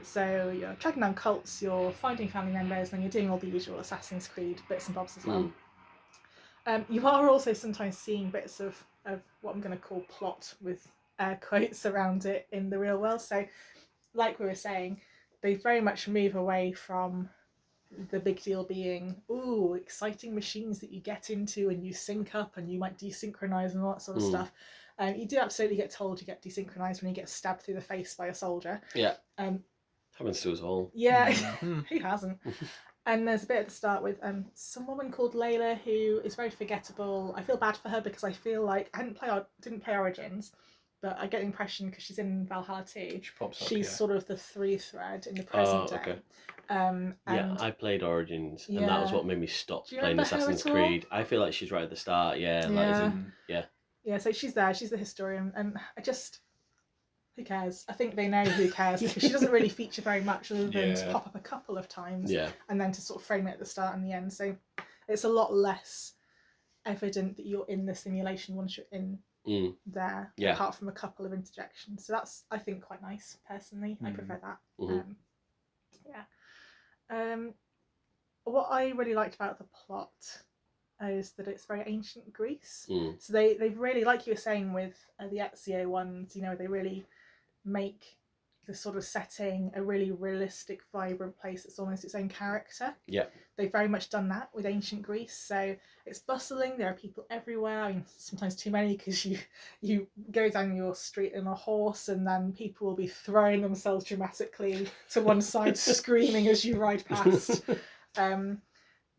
So you're tracking down cults, you're finding family members, and you're doing all the usual Assassin's Creed bits and bobs as well. You are also sometimes seeing bits of what I'm going to call plot with air quotes around it in the real world. So like we were saying, they very much move away from the big deal being, ooh, exciting machines that you get into and you sync up and you might desynchronize and all that sort of stuff. You do absolutely get told you get desynchronized when you get stabbed through the face by a soldier. Yeah. Happens to us all. Yeah, who hasn't? And there's a bit at the start with some woman called Layla who is very forgettable. I feel bad for her because I feel like I didn't play Origins, but I get the impression because she's in Valhalla too. She's sort of the through thread in the present day. Okay. And I played Origins, and that was what made me stop playing Assassin's Creed. I feel like she's right at the start. Yeah, so she's there. She's the historian, and who cares? I think they know who cares because she doesn't really feature very much other than to pop up a couple of times and then to sort of frame it at the start and the end. So it's a lot less evident that you're in the simulation once you're in there, Yeah. apart from a couple of interjections. So that's, I think, quite nice personally. I prefer that. What I really liked about the plot is that it's very ancient Greece. So they've really, like you were saying with the Ezio ones, you know, they really make the sort of setting a really realistic, vibrant place that's almost its own character. Yeah. They've very much done that with ancient Greece. So it's bustling, there are people everywhere. I mean, sometimes too many, because you go down your street in a horse and then people will be throwing themselves dramatically to one side, screaming as you ride past.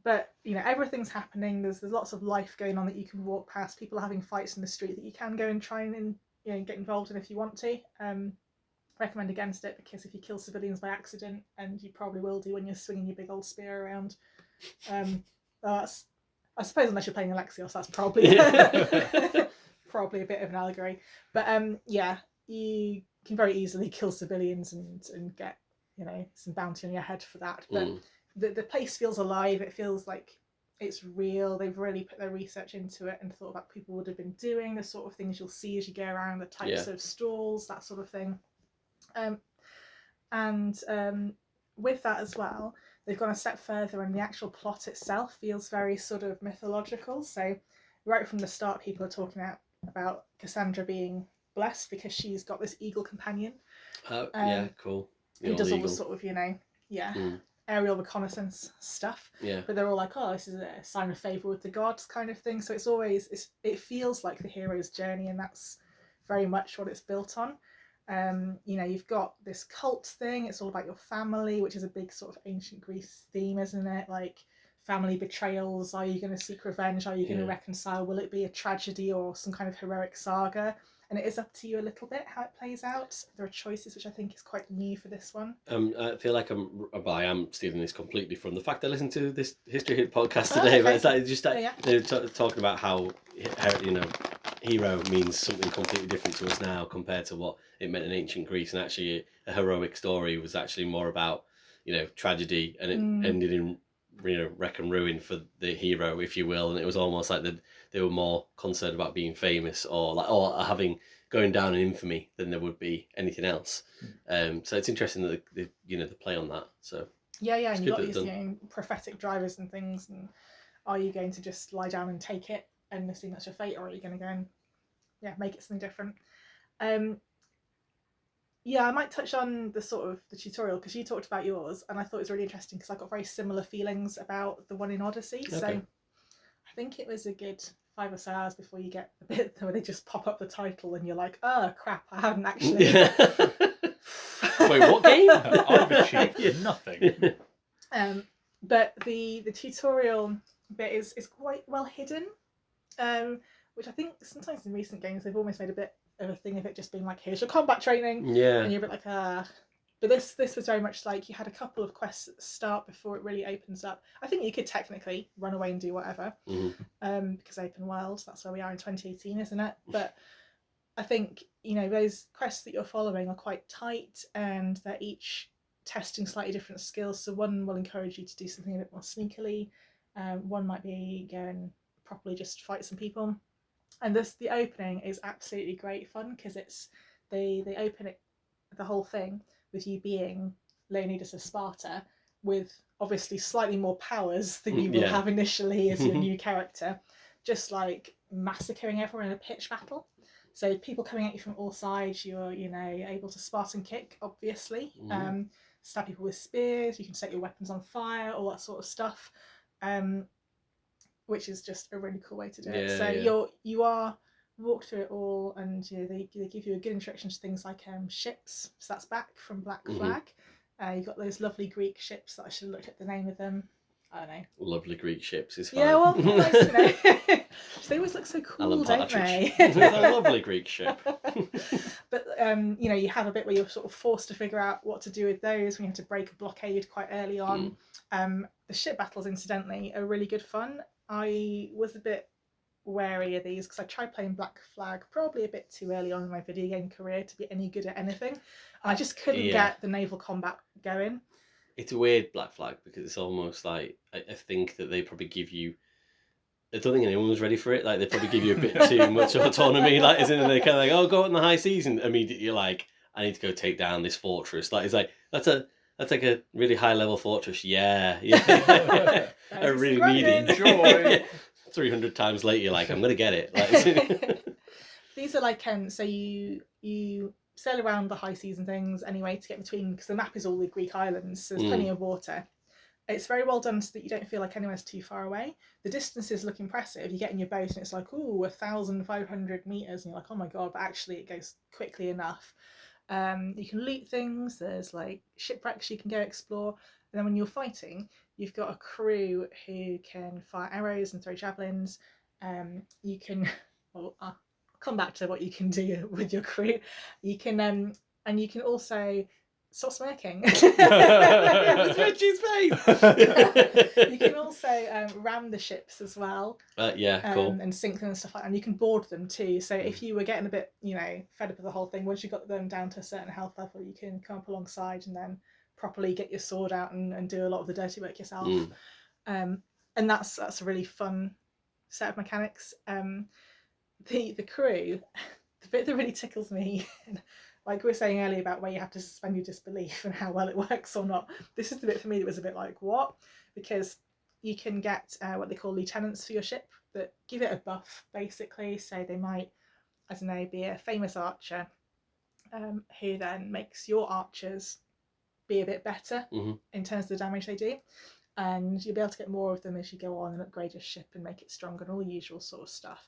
But, you know, everything's happening. There's lots of life going on that you can walk past. People are having fights in the street that you can go and try and get involved in if you want to. Recommend against it, because if you kill civilians by accident, and you probably will do when you're swinging your big old spear around, that's, I suppose, unless you're playing Alexios, that's probably probably a bit of an allegory. But yeah, you can very easily kill civilians and get, you know, some bounty on your head for that. But the place feels alive. It feels like it's real. They've really put their research into it and thought about what people would have been doing, the sort of things you'll see as you go around, the types of stalls, that sort of thing. With that as well, they've gone a step further, and the actual plot itself feels very sort of mythological. So right from the start, people are talking about Cassandra being blessed because she's got this eagle companion. Yeah, cool. Who does all the sort of, you know, aerial reconnaissance stuff. Yeah. But they're all like, oh, this is a sign of favour with the gods kind of thing. So it's always, it feels like the hero's journey, and that's very much what it's built on. You know, you've got this cult thing. It's all about your family, which is a big sort of ancient Greece theme, isn't it? Like family betrayals. Are you going to seek revenge? Are you going to reconcile? Will it be a tragedy or some kind of heroic saga? And it is up to you a little bit how it plays out. There are choices, which I think is quite new for this one. I feel like I am stealing this completely from the fact I listened to this History Hit podcast today. But it's like just they're talking about how, you know, hero means something completely different to us now compared to what it meant in ancient Greece, and actually a heroic story was actually more about, you know, tragedy, and it ended in, you know, wreck and ruin for the hero, if you will, and it was almost like they were more concerned about being famous or having going down in infamy than there would be anything else. So it's interesting that they you know, the play on that. So yeah, and you've got these, you know, prophetic drivers and things, and are you going to just lie down and take it and assume that's your fate, or are you going to go and make it something different? I might touch on the sort of the tutorial, because you talked about yours, and I thought it was really interesting because I got very similar feelings about the one in Odyssey. Okay. So I think it was a good 5 or so hours before you get the bit where they just pop up the title and you're like, oh crap, I haven't actually. Wait, what game? I've achieved nothing. But the tutorial bit is quite well hidden, which I think sometimes in recent games they've almost made a bit of a thing of it just being like, here's your combat training, and you're a bit like, but this was very much like you had a couple of quests at the start before it really opens up. I think you could technically run away and do whatever, because open world, that's where we are in 2018, isn't it? But I think, you know, those quests that you're following are quite tight, and they're each testing slightly different skills. So one will encourage you to do something a bit more sneakily, one might be go and properly just fight some people. And the opening is absolutely great fun, because it's they open it, the whole thing, with you being Leonidas of Sparta, with obviously slightly more powers than you will have initially as your new character, just like massacring everyone in a pitch battle. So people coming at you from all sides, you're, you know, able to Spartan kick, obviously, stab people with spears, you can set your weapons on fire, all that sort of stuff. Which is just a really cool way to do it. So you are walk through it all, and you know, they give you a good introduction to things like ships. So that's back from Black Flag. You've got those lovely Greek ships that I should have looked at the name of them. I don't know. Lovely Greek ships is fine. Yeah, well, nice, you know. They always look so cool, don't they? It's a lovely Greek ship. But you know, you have a bit where you're sort of forced to figure out what to do with those when you have to break a blockade quite early on. The ship battles, incidentally, are really good fun. I was a bit wary of these because I tried playing Black Flag probably a bit too early on in my video game career to be any good at anything. I just couldn't get the naval combat going. It's a weird Black Flag because it's almost like, I think that they probably give you I don't think anyone was ready for it. Like, they probably give you a bit too much autonomy. Like, isn't it? They're kind of like, oh, go out in the high season. Immediately, you're like, I need to go take down this fortress. Like, it's like that's like a really high level fortress. Yeah. I really need it. Enjoy. 300 times later, you're like, I'm gonna get it. Like, these are like so you sail around the high seas and things anyway to get between, because the map is all the Greek islands, so there's plenty of water. It's very well done so that you don't feel like anywhere's too far away. The distances look impressive. You get in your boat and it's like, ooh, 1,500 meters, and you're like, oh my god, but actually it goes quickly enough. You can loot things. There's like shipwrecks you can go explore. And then when you're fighting, you've got a crew who can fire arrows and throw javelins. You can, well, I'll come back to what you can do with your crew. You can, and you can also stop smirking. With Reggie's face. You can also ram the ships as well. Yeah, cool. And sink them and stuff like that. And you can board them too. So if you were getting a bit, fed up with the whole thing, once you got them down to a certain health level, you can come up alongside and then properly get your sword out and do a lot of the dirty work yourself. And that's a really fun set of mechanics. The crew, the bit that really tickles me, like we were saying earlier about where you have to suspend your disbelief and how well it works or not, this is the bit for me that was a bit like, what? Because you can get what they call lieutenants for your ship that give it a buff, basically. So they might, I don't know, be a famous archer who then makes your archers be a bit better in terms of the damage they do. And you'll be able to get more of them as you go on and upgrade your ship and make it stronger and all the usual sort of stuff.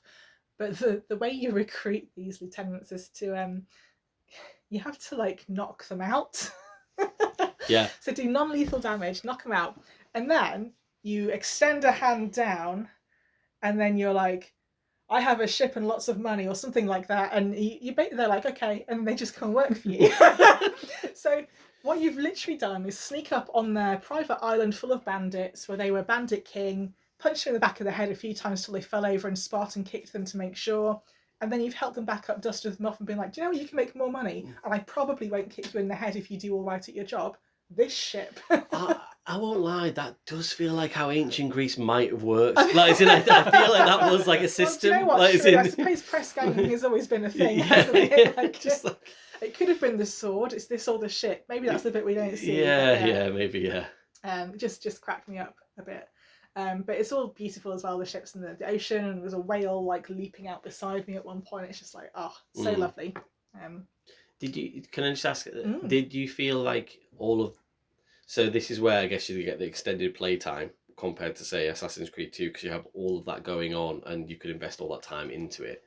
But the way you recruit these lieutenants is to you have to like knock them out. Yeah. So do non-lethal damage, knock them out, and then you extend a hand down, and then you're like, I have a ship and lots of money or something like that, and they're like, okay, and they just come work for you. So what you've literally done is sneak up on their private island full of bandits where they were bandit king, punched them in the back of the head a few times till they fell over and Spartan kicked them to make sure. And then you've helped them back up, dusted them off and been like, do you know where you can make more money? And I probably won't kick you in the head if you do all right at your job. This ship. I won't lie, that does feel like how ancient Greece might have worked. Like, I feel like that was like a system. Well, do you know what? Like, I suppose press ganging has always been a thing, hasn't it? Like, it could have been the sword, it's this or the ship. Maybe that's the bit we don't see. Yeah, maybe, yeah. Just cracked me up a bit. But it's all beautiful as well, the ships in the ocean, and there's a whale like leaping out beside me at one point. It's just like, oh, so lovely. Can I just ask, did you feel like so this is where I guess you get the extended playtime compared to, say, Assassin's Creed 2, because you have all of that going on and you could invest all that time into it.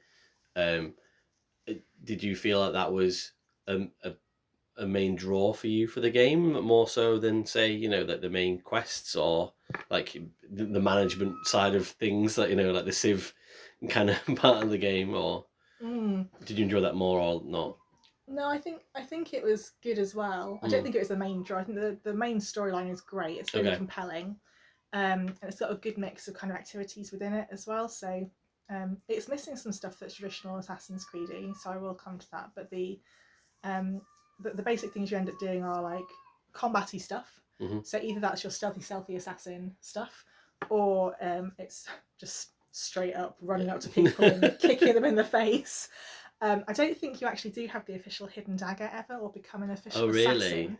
Did you feel like that was a main draw for you for the game, more so than, say, like the main quests or like the management side of things, like, like the Civ kind of part of the game, or did you enjoy that more or not? No, I think it was good as well. I don't think it was the main draw. I think the main storyline is great. It's really compelling, and it's got a good mix of kind of activities within it as well. So it's missing some stuff that's traditional Assassin's Creed-y, so I will come to that. But the basic things you end up doing are like combat-y stuff. So either that's your stealthy assassin stuff, or it's just straight up running up to people and kicking them in the face. I don't think you actually do have the official hidden dagger ever, or become an official assassin.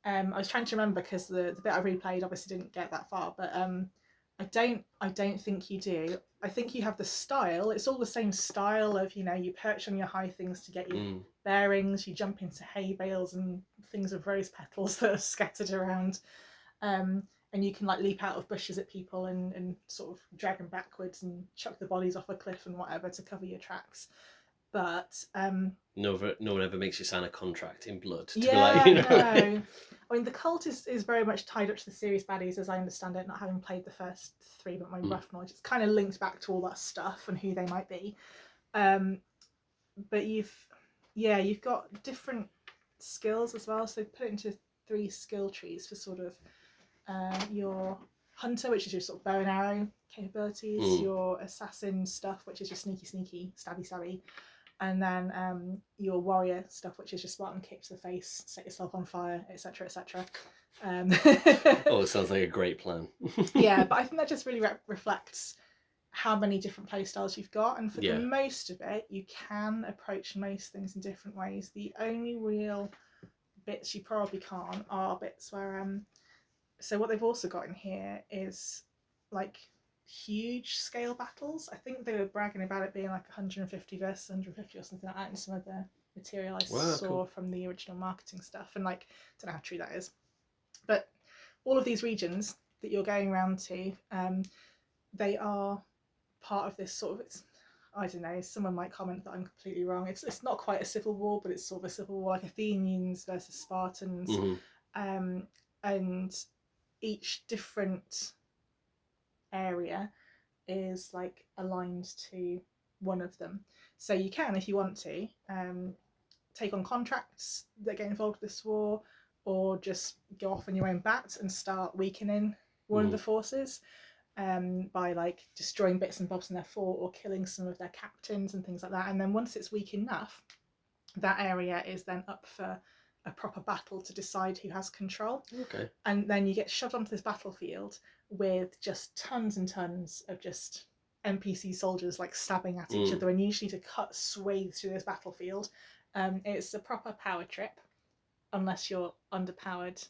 I was trying to remember because the bit I replayed obviously didn't get that far, but I don't think you do. I think you have the style. It's all the same style of, you perch on your high things to get your bearings, you jump into hay bales and things of rose petals that are scattered around, and you can like leap out of bushes at people and sort of drag them backwards and chuck the bodies off a cliff and whatever to cover your tracks. But no one ever makes you sign a contract in blood to be like, no. I mean, the cult is very much tied up to the serious baddies, as I understand it, not having played the first 3, but my rough knowledge, it's kind of linked back to all that stuff and who they might be. But you've got different skills as well, so put it into 3 skill trees for sort of your hunter, which is your sort of bow and arrow capabilities, your assassin stuff, which is your sneaky, stabby, and then your warrior stuff, which is your Spartan kick to the face, set yourself on fire, etc. Oh, it sounds like a great plan. Yeah, but I think that just really reflects how many different playstyles you've got, and for Yeah. the most of it, you can approach most things in different ways. The only real bits you probably can't are bits where so what they've also got in here is like huge scale battles. I think they were bragging about it being like 150 versus 150 or something like that in some of the material I saw cool. from the original marketing stuff, and like, I don't know how true that is, but all of these regions that you're going around to, they are part of this sort of, it's, I don't know, someone might comment that I'm completely wrong. It's not quite a civil war, but it's sort of a civil war, like Athenians versus Spartans. And each different area is like aligned to one of them. So you can, if you want to, take on contracts that get involved with this war, or just go off on your own bat and start weakening one of the forces. By like destroying bits and bobs in their fort or killing some of their captains and things like that. And then once it's weak enough, that area is then up for a proper battle to decide who has control. Okay. And then you get shoved onto this battlefield with just tons and tons of just NPC soldiers like stabbing at each other, and you usually need to cut swathes through this battlefield. It's a proper power trip, unless you're underpowered,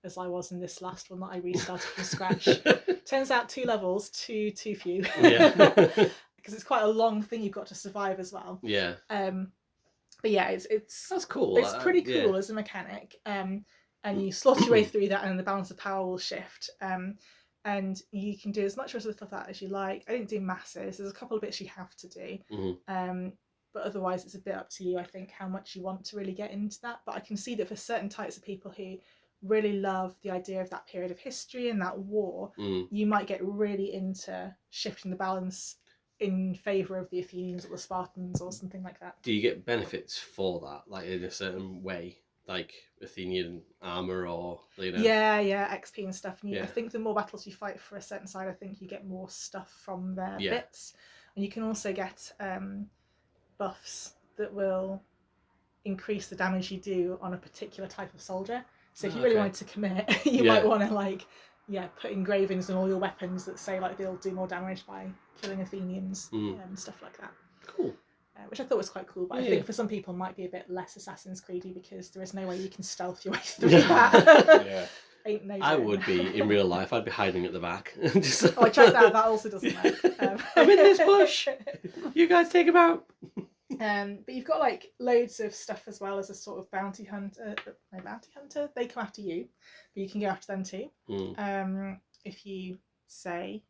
as I was in this last one that I restarted from scratch. Turns out 2 levels, too few. Yeah. Because it's quite a long thing you've got to survive as well. Yeah. But yeah, it's that's cool. It's pretty cool as a mechanic. And you slot your way through that, and the balance of power will shift. And you can do as much or as little of that as you like. I didn't do masses. There's a couple of bits you have to do. But otherwise it's a bit up to you, I think, how much you want to really get into that. But I can see that for certain types of people who really love the idea of that period of history and that war, you might get really into shifting the balance in favour of the Athenians or the Spartans or something like that. Do you get benefits for that, like in a certain way, like Athenian armour or, you know? Yeah, XP and stuff. And Yeah. I think the more battles you fight for a certain side, I think you get more stuff from their Yeah. bits. And you can also get buffs that will increase the damage you do on a particular type of soldier. So if you really wanted to commit, you might want to like, put engravings on all your weapons that say like they'll do more damage by killing Athenians and stuff like that. Cool. Which I thought was quite cool, but I think for some people it might be a bit less Assassin's Creedy, because there is no way you can stealth your way through that. Ain't no I doing. would be in real life. I'd be hiding at the back. Just... Oh, I tried that. That also doesn't work. I'm in this bush. You guys take him out. But you've got like loads of stuff as well as a sort of bounty hunter. No, bounty hunter. They come after you, but you can go after them too. If you say,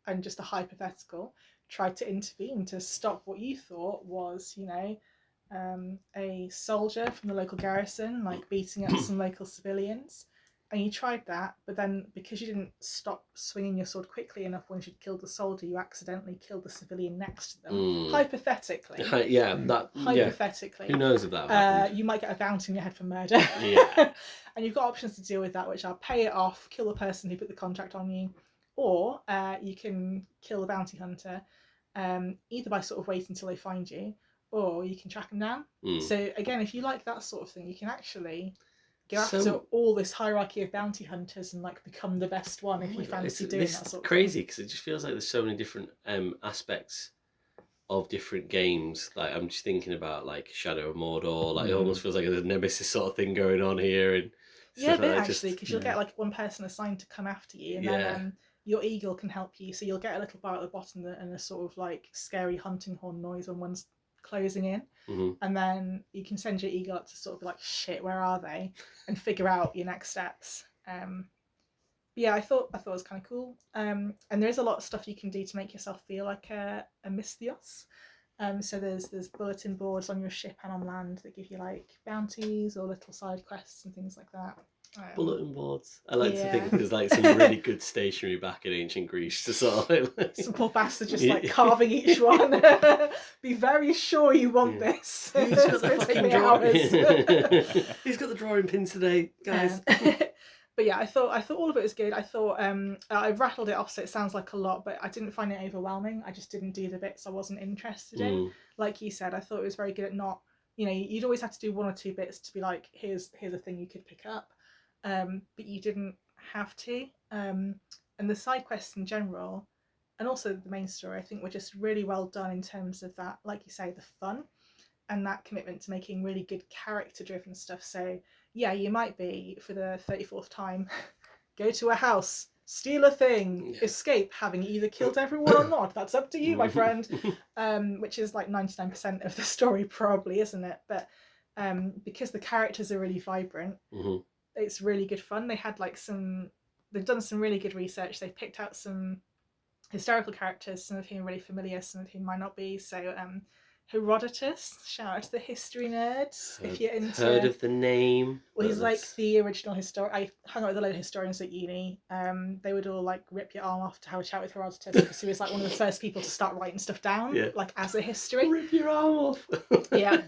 and just a hypothetical, tried to intervene to stop what you thought was, you know, a soldier from the local garrison like beating up some local civilians, and you tried that, but then because you didn't stop swinging your sword quickly enough once you'd killed the soldier, you accidentally killed the civilian next to them. Hypothetically. Hypothetically. Who knows if that happened? You might get a bounty in your head for murder. Yeah. And you've got options to deal with that, which are pay it off, kill the person who put the contract on you, or you can kill the bounty hunter, either by sort of waiting until they find you, or you can track them down. So again, if you like that sort of thing, you can actually go after all this hierarchy of bounty hunters and like become the best one if you fancy doing that sort of thing. It's crazy because it just feels like there's so many different aspects of different games. Like I'm just thinking about like Shadow of Mordor. Like it almost feels like there's a Nemesis sort of thing going on here, and yeah, but actually, because you'll get like one person assigned to come after you, and then your eagle can help you. So you'll get a little bar at the bottom and a sort of like scary hunting horn noise when one's closing in, and then you can send your eagle up to sort of be like, shit, where are they, and figure out your next steps. Yeah, I thought it was kind of cool. And there is a lot of stuff you can do to make yourself feel like a Misthios. So there's bulletin boards on your ship and on land that give you like bounties or little side quests and things like that. Bulletin boards. I like to think there's like some really good stationery back in ancient Greece to sort of like... Some poor bastard just like carving each one. Be very sure you want this. Who's got the fucking drawing? Who's got the drawing pins today, guys? But yeah, I thought all of it was good. I thought I've rattled it off, so it sounds like a lot, but I didn't find it overwhelming. I just didn't do the bits I wasn't interested in. Like you said, I thought it was very good at not, you know, you'd always have to do one or two bits to be like, here's a thing you could pick up, but you didn't have to. And the side quests in general, and also the main story, I think, were just really well done in terms of that, like you say, the fun and that commitment to making really good character-driven stuff. So yeah, you might be, for the 34th time, go to a house, steal a thing, escape, having either killed everyone or not. That's up to you, my friend. Which is like 99% of the story, probably, isn't it? But because the characters are really vibrant, it's really good fun. They had like they've done some really good research. They've picked out some historical characters, some of whom are really familiar, some of whom might not be. So Herodotus, shout out to the history nerds if you're into. Heard of the name? Well, he's like the original historian. I hung out with a load of historians at uni. They would all like rip your arm off to have a chat with Herodotus because he was like one of the first people to start writing stuff down, like as a history. Rip your arm off. Yeah.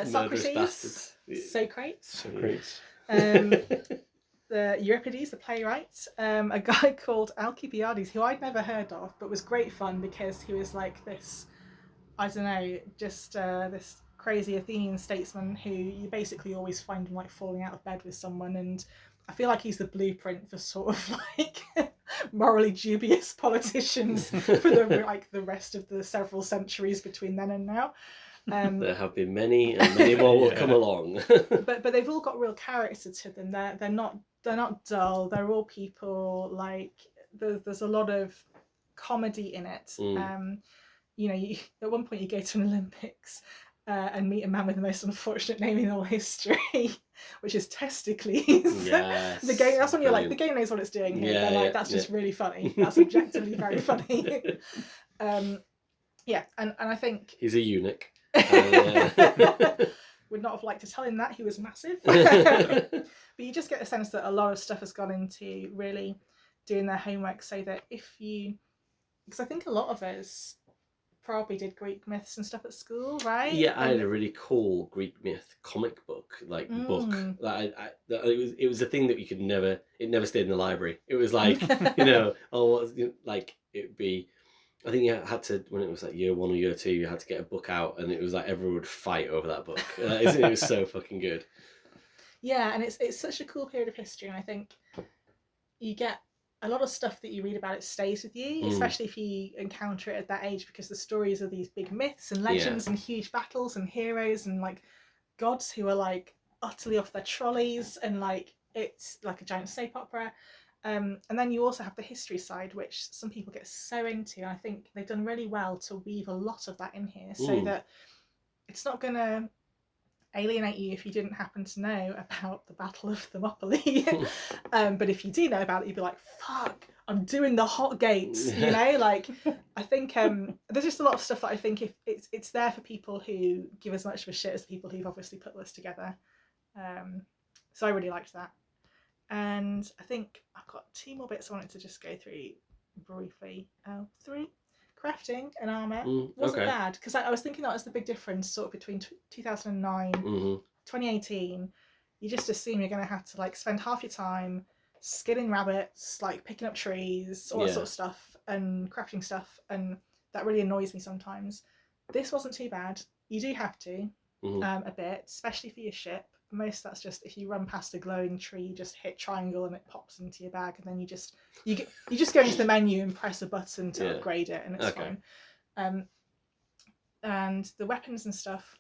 Socrates, Socrates. The Euripides, the playwright, a guy called Alcibiades, who I'd never heard of, but was great fun because he was like this, I don't know, just this crazy Athenian statesman who you basically always find him like falling out of bed with someone, and I feel like he's the blueprint for sort of like morally dubious politicians for the rest of the several centuries between then and now. There have been many, and many more will come along. but they've all got real character to them. They're not dull. They're all people. Like there's a lot of comedy in it. You know, at one point you go to an Olympics and meet a man with the most unfortunate name in all history, which is Testicles. Yes, the game. That's when you're like, the game knows what it's doing here. They're like, that's just really funny. That's objectively very funny. And I think he's a eunuch. Would not have liked to tell him that he was massive. But you just get a sense that a lot of stuff has gone into really doing their homework, so that because I think a lot of us probably did Greek myths and stuff at school, right? Yeah, I had a really cool Greek myth comic book book that it was a thing that it never stayed in the library. It was like, you know, it'd be, I think you had to, when it was like year 1 or year 2, you had to get a book out, and it was like everyone would fight over that book. It was so fucking good. Yeah, and it's such a cool period of history, and I think you get a lot of stuff that you read about, it stays with you, especially if you encounter it at that age, because the stories are these big myths and legends and huge battles and heroes and like gods who are like utterly off their trolleys, and like it's like a giant soap opera. And then you also have the history side, which some people get so into, and I think they've done really well to weave a lot of that in here, so that it's not going to alienate you if you didn't happen to know about the Battle of Thermopylae. But if you do know about it, you'd be like, fuck, I'm doing the hot gates, you know? Like, I think there's just a lot of stuff that I think if it's there for people who give as much of a shit as the people who've obviously put this together. So I really liked that. And I think I've got 2 more bits I wanted to just go through briefly. 3. Crafting an armour wasn't bad, because I was thinking that was the big difference sort of between 2009, 2018. You just assume you're going to have to like spend half your time skinning rabbits, like picking up trees, all that sort of stuff, and crafting stuff, and that really annoys me sometimes. This wasn't too bad. You do have to a bit, especially for your ship. Most that's just if you run past a glowing tree, you just hit triangle and it pops into your bag, and then you just go into the menu and press a button to upgrade it, and it's fine. And the weapons and stuff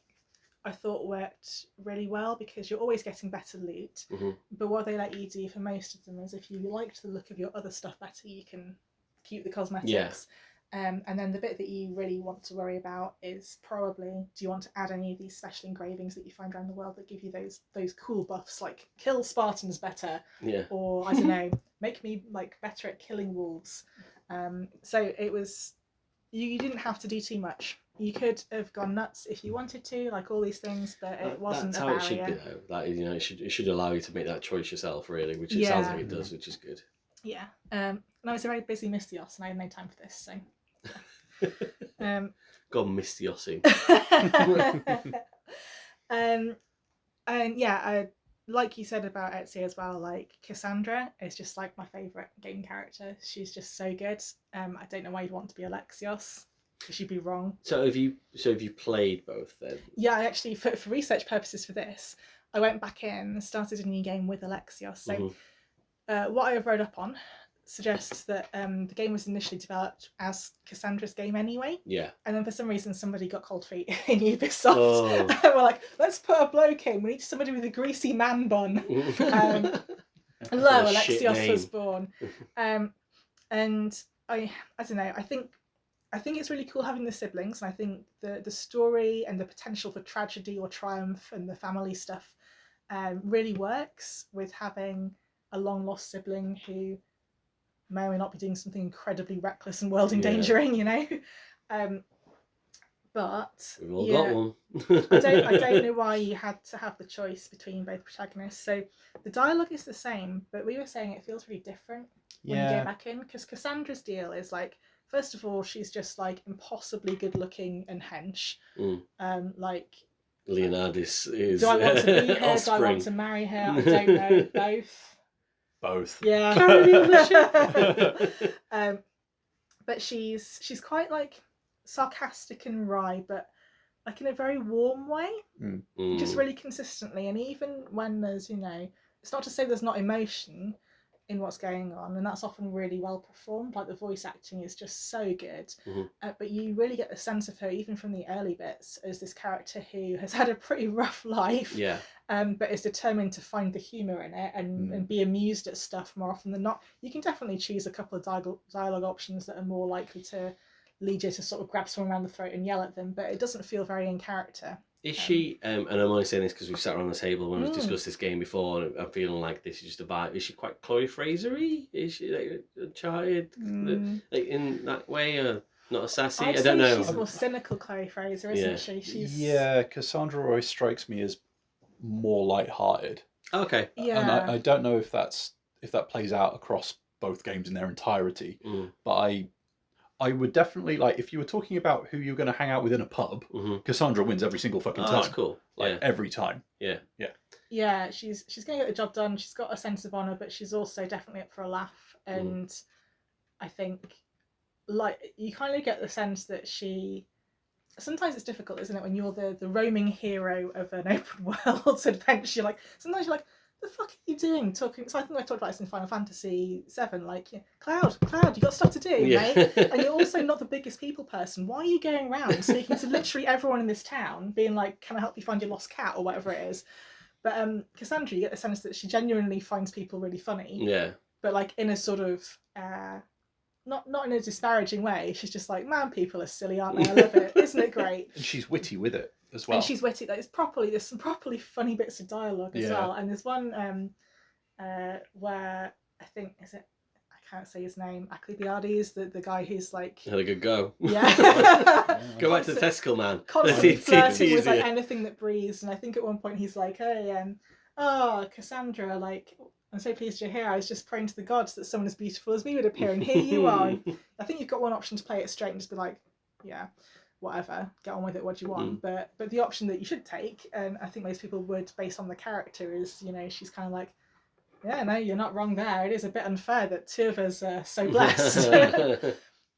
I thought worked really well, because you're always getting better loot. But what they let you do for most of them is, if you liked the look of your other stuff better, you can keep the cosmetics. And then the bit that you really want to worry about is probably, do you want to add any of these special engravings that you find around the world that give you those cool buffs, like kill Spartans better, or I don't know, make me like better at killing wolves. So it was, you didn't have to do too much. You could have gone nuts if you wanted to, like all these things, but it wasn't a barrier. That's how it should be, though. That is, you know, it should allow you to make that choice yourself, really, which it sounds like it does, which is good. Yeah. And I was a very busy Mystios, and I had no time for this, so. God, Mystiosing. And yeah, like you said about Etsy as well, like Cassandra is just like my favourite game character. She's just so good. I don't know why you'd want to be Alexios, because you'd be wrong. So have you played both then? Yeah, I actually, for research purposes for this, I went back in and started a new game with Alexios. So what I have read up on suggests that the game was initially developed as Cassandra's game anyway. Yeah. And then for some reason somebody got cold feet in Ubisoft. Oh. And we're like, let's put a bloke in. We need somebody with a greasy man bun. And lo, What a shit Alexios name. was born. And I don't know. I think it's really cool having the siblings, and I think the story and the potential for tragedy or triumph and the family stuff really works with having a long lost sibling who may or may not be doing something incredibly reckless and world endangering, you know. But We've all got one. I don't know why you had to have the choice between both protagonists. So the dialogue is the same, but we were saying it feels really different when you go back in, because Cassandra's deal is like, first of all, she's just like impossibly good looking and hench. Like Leonardis is. Do I want to be her? Offspring. Do I want to marry her? I don't know. Both. Both. Yeah. But she's quite like sarcastic and wry, but like in a very warm way, just really consistently. And even when there's, you know, it's not to say there's not emotion in what's going on, and that's often really well performed. Like the voice acting is just so good, but you really get the sense of her even from the early bits as this character who has had a pretty rough life, but is determined to find the humour in it and be amused at stuff more often than not. You can definitely choose a couple of dialogue options that are more likely to lead you to sort of grab someone around the throat and yell at them, but it doesn't feel very in character. Is she, and I'm only saying this because we've sat around the table when we've discussed this game before, and I'm feeling like this is just a vibe. Is she quite Chloe Fraser-y? Is she like Uncharted, like in that way, or not as sassy? I don't know. She's more cynical, Chloe Fraser, isn't she? She's... Yeah, Cassandra always strikes me as more light-hearted. Okay. Yeah. And I don't know if that plays out across both games in their entirety, but I would definitely, like, if you were talking about who you're going to hang out with in a pub, Cassandra wins every single fucking time. That's cool. Like, every time. Yeah, she's going to get the job done. She's got a sense of honour, but she's also definitely up for a laugh. And I think, like, you kind of get the sense that she... Sometimes it's difficult, isn't it, when you're the roaming hero of an open world adventure. Like, sometimes you're like, the fuck are you doing talking? So I think I talked about this in Final Fantasy VII. Like, Cloud, you got stuff to do, mate. And you're also not the biggest people person. Why are you going around speaking to literally everyone in this town, being like, "Can I help you find your lost cat?" or whatever it is? But Cassandra, you get the sense that she genuinely finds people really funny. Yeah. But like in a sort of not in a disparaging way. She's just like, man, people are silly, aren't they? I love it. Isn't it great? And she's witty with it as well. And she's witty. There's some properly funny bits of dialogue as well. And there's one where I think I can't say his name. Akhlibiades, the guy who's like had a good go. Yeah. Go back to the testicle man. Constantly flirting with like anything that breathes. And I think at one point he's like, hey, Cassandra, like, I'm so pleased you're here. I was just praying to the gods that someone as beautiful as me would appear, and here you are. I think you've got one option to play it straight and just be like, yeah, whatever, get on with it, what do you want? But the option that you should take, and I think most people would, based on the character, is, you know, she's kind of like, yeah, no, you're not wrong there. It is a bit unfair that two of us are so blessed.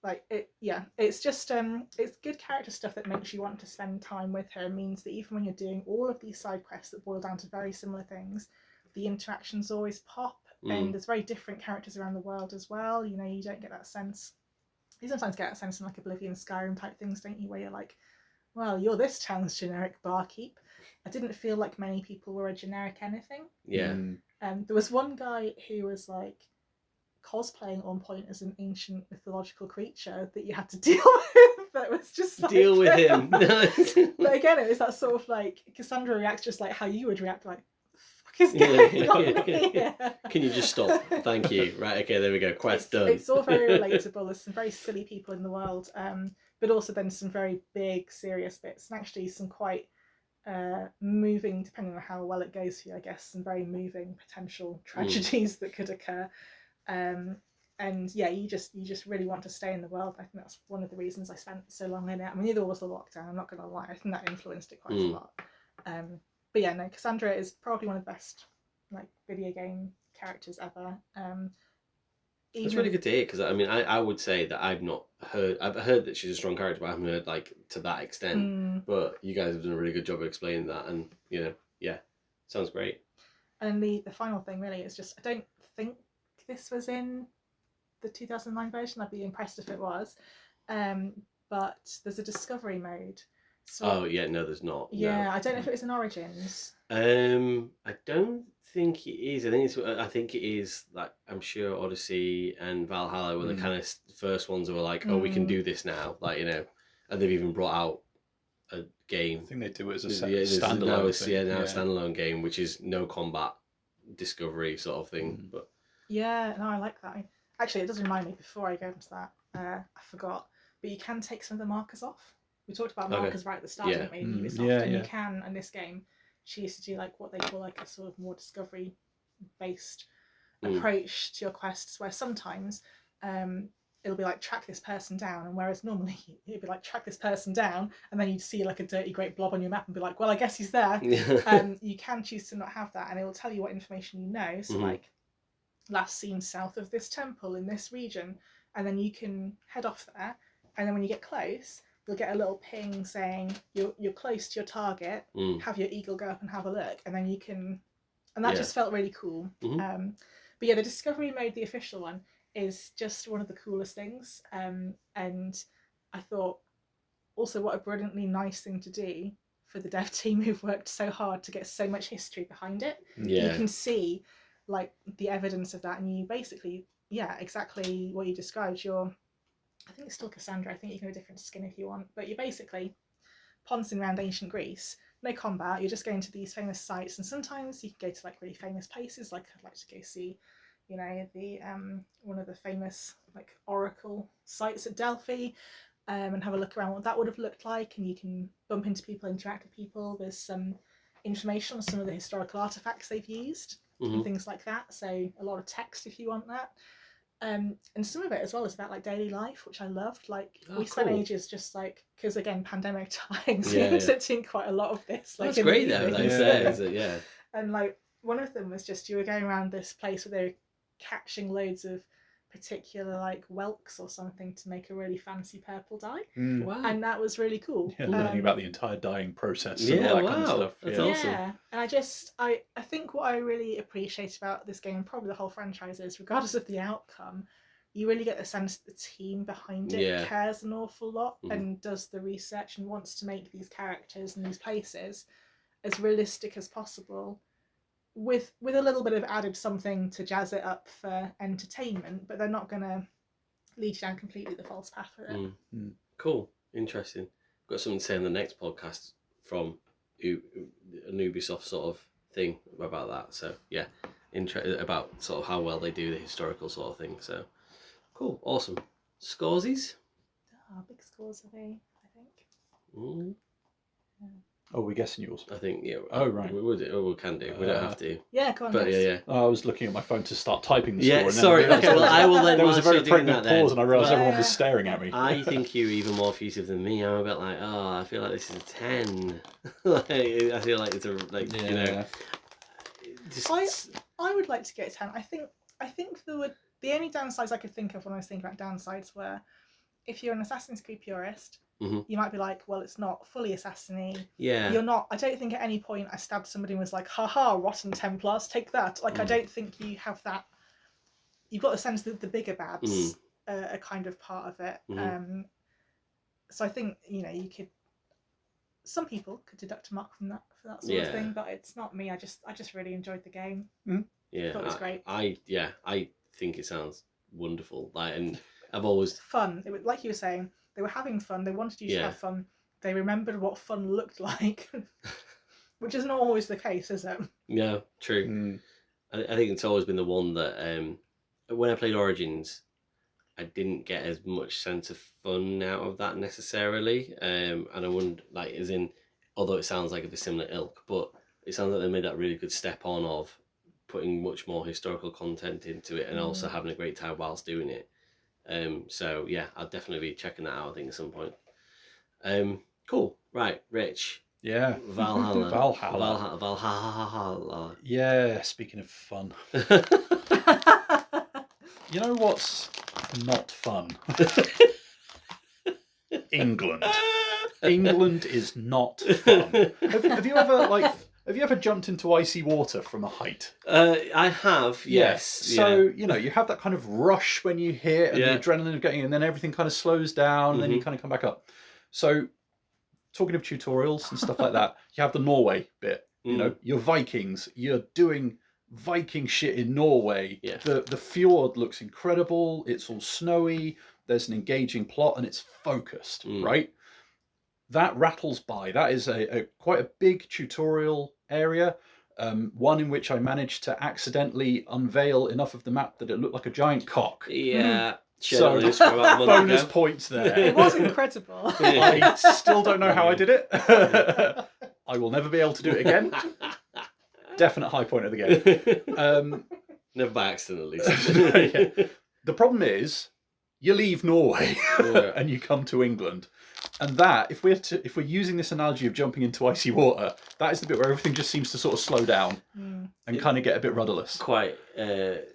Like, it's just, it's good character stuff that makes you want to spend time with her. It means that even when you're doing all of these side quests that boil down to very similar things, the interactions always pop, and there's very different characters around the world as well. You know, you don't get that sense. You sometimes get that sense in like Oblivion, Skyrim type things, don't you? Where you're like, well, you're this town's generic barkeep. I didn't feel like many people were a generic anything. Yeah. There was one guy who was like cosplaying on point as an ancient mythological creature that you had to deal with. That was just like, deal with him. But again, it was that sort of like Cassandra reacts just like how you would react, like, is going on here? Can you just stop? Thank you. Right, okay, there we go. Quest done. It's all very relatable. There's some very silly people in the world, but also then some very big, serious bits, and actually some quite moving, depending on how well it goes for you, I guess, some very moving potential tragedies that could occur. And yeah, you just really want to stay in the world. I think that's one of the reasons I spent so long in it. I mean, neither was the lockdown, I'm not going to lie. I think that influenced it quite a lot. But yeah, no, Cassandra is probably one of the best like video game characters ever. It's really good to hear, because I mean, I would say that I've heard that she's a strong character, but I haven't heard like to that extent. But you guys have done a really good job of explaining that, and you know, yeah, sounds great. And the final thing really is just, I don't think this was in the 2009 version. I'd be impressed if it was. But there's a discovery mode. So, Oh yeah, no, there's not. yeah, No. I don't know if it was in Origins. I don't think it is. I think it is like I'm sure Odyssey and Valhalla were the kind of first ones that were like, oh, we can do this now, like and they've even brought out a game. I think they do it as a standalone. Now standalone thing. a standalone game, which is no combat discovery sort of thing. But yeah, no, I like that. Actually, it does remind me. Before I go into that, I forgot. But you can take some of the markers off. We talked about markers right at the start, didn't we? And you can in this game choose to do like what they call like a sort of more discovery based approach to your quests, where sometimes it'll be like track this person down, and whereas normally it'd be like track this person down and then you'd see like a dirty great blob on your map and be like, well, I guess he's there. You can choose to not have that, and it will tell you what information you know. So like last seen south of this temple in this region, and then you can head off there, and then when you get close you'll get a little ping saying you're close to your target. Have your eagle go up and have a look, and then you can, and that just felt really cool. But yeah, the discovery mode, the official one, is just one of the coolest things. And I thought also what a brilliantly nice thing to do for the dev team who've worked so hard to get so much history behind it. You can see like the evidence of that, and you basically, exactly what you described. I think it's still Cassandra. I think you can have a different skin if you want, but you're basically poncing around ancient Greece. No combat. You're just going to these famous sites, and sometimes you can go to like really famous places. Like I'd like to go see, the one of the famous like oracle sites at Delphi, and have a look around what that would have looked like. And you can bump into people, interact with people. There's some information on some of the historical artifacts they've used and things like that. So a lot of text if you want that. And some of it as well is about like daily life, which I loved. Like we spent ages just like, because again, pandemic times, we were doing quite a lot of this. Like, that's great though. Like, And like one of them was just you were going around this place where they were catching loads of particular like whelks or something to make a really fancy purple dye. Wow. And that was really cool. Yeah, learning about the entire dyeing process and all that kind of stuff. That's awesome. Yeah, and I think what I really appreciate about this game, and probably the whole franchise, is regardless of the outcome, you really get the sense that the team behind it cares an awful lot and does the research and wants to make these characters and these places as realistic as possible, with a little bit of added something to jazz it up for entertainment, but they're not going to lead you down completely the false path with it. Cool, interesting. Got something to say in the next podcast from an Ubisoft sort of thing about that. So yeah, about sort of how well they do the historical sort of thing. So cool, awesome. Scoresies? Big scores of I think. Oh, we're guessing yours. I think, Oh, right. We can do. We don't have to. Yeah, go on. But yes. yeah. I was looking at my phone to start typing the score. Yeah, and sorry. then Okay, well, I will let there was a very pregnant pause, and I realised everyone was Yeah. staring at me. I think you're even more effusive than me. I'm a bit like, I feel like this is a 10. Like, I feel like it's a, like, just... I would like to get a 10. I think the only downsides I could think of when I was thinking about downsides were, if you're an Assassin's Creed purist, you might be like, well, it's not fully assassin-y. Yeah. You're not. I don't think at any point I stabbed somebody and was like, haha, rotten Templars, take that. Like, I don't think you have that. You've got the sense that the bigger bads are kind of part of it. So I think, you could, some people could deduct a mark from that for that sort of thing, but it's not me. I just really enjoyed the game. Yeah. I thought it was great. I think it sounds wonderful. Like, and I've always... Fun. It was, like you were saying, they were having fun. They wanted you to have fun. They remembered what fun looked like, which is not always the case, is it? Yeah, true. I think it's always been the one that when I played Origins, I didn't get as much sense of fun out of that necessarily. And I wouldn't, like, as in, although it sounds like of a similar ilk, but it sounds like they made that really good step on of putting much more historical content into it and also having a great time whilst doing it. So yeah, I'll definitely be checking that out, I think, at some point. Cool. Right, Rich. Yeah. Valhalla. Valhalla. Yeah, speaking of fun. You know what's not fun? England. England is not fun. Have you ever Have you ever jumped into icy water from a height? I have, yes. So, you know, you have that kind of rush when you hit and Yeah. the adrenaline of getting, and then everything kind of slows down and then you kind of come back up. So, talking of tutorials and stuff like that, you have the Norway bit. You know, you're Vikings, you're doing Viking shit in Norway. Yeah. The fjord looks incredible. It's all snowy. There's an engaging plot and it's focused, right? That rattles by. That is a quite a big tutorial area. One in which I managed to accidentally unveil enough of the map that it looked like a giant cock. Yeah. So bonus points there. It was incredible. I still don't know how I did it. I will never be able to do it again. Definite high point of the game. Never by accident, at least. The problem is, you leave Norway and you come to England, and that if we're using this analogy of jumping into icy water, that is the bit where everything just seems to sort of slow down and kind of get a bit rudderless. Quite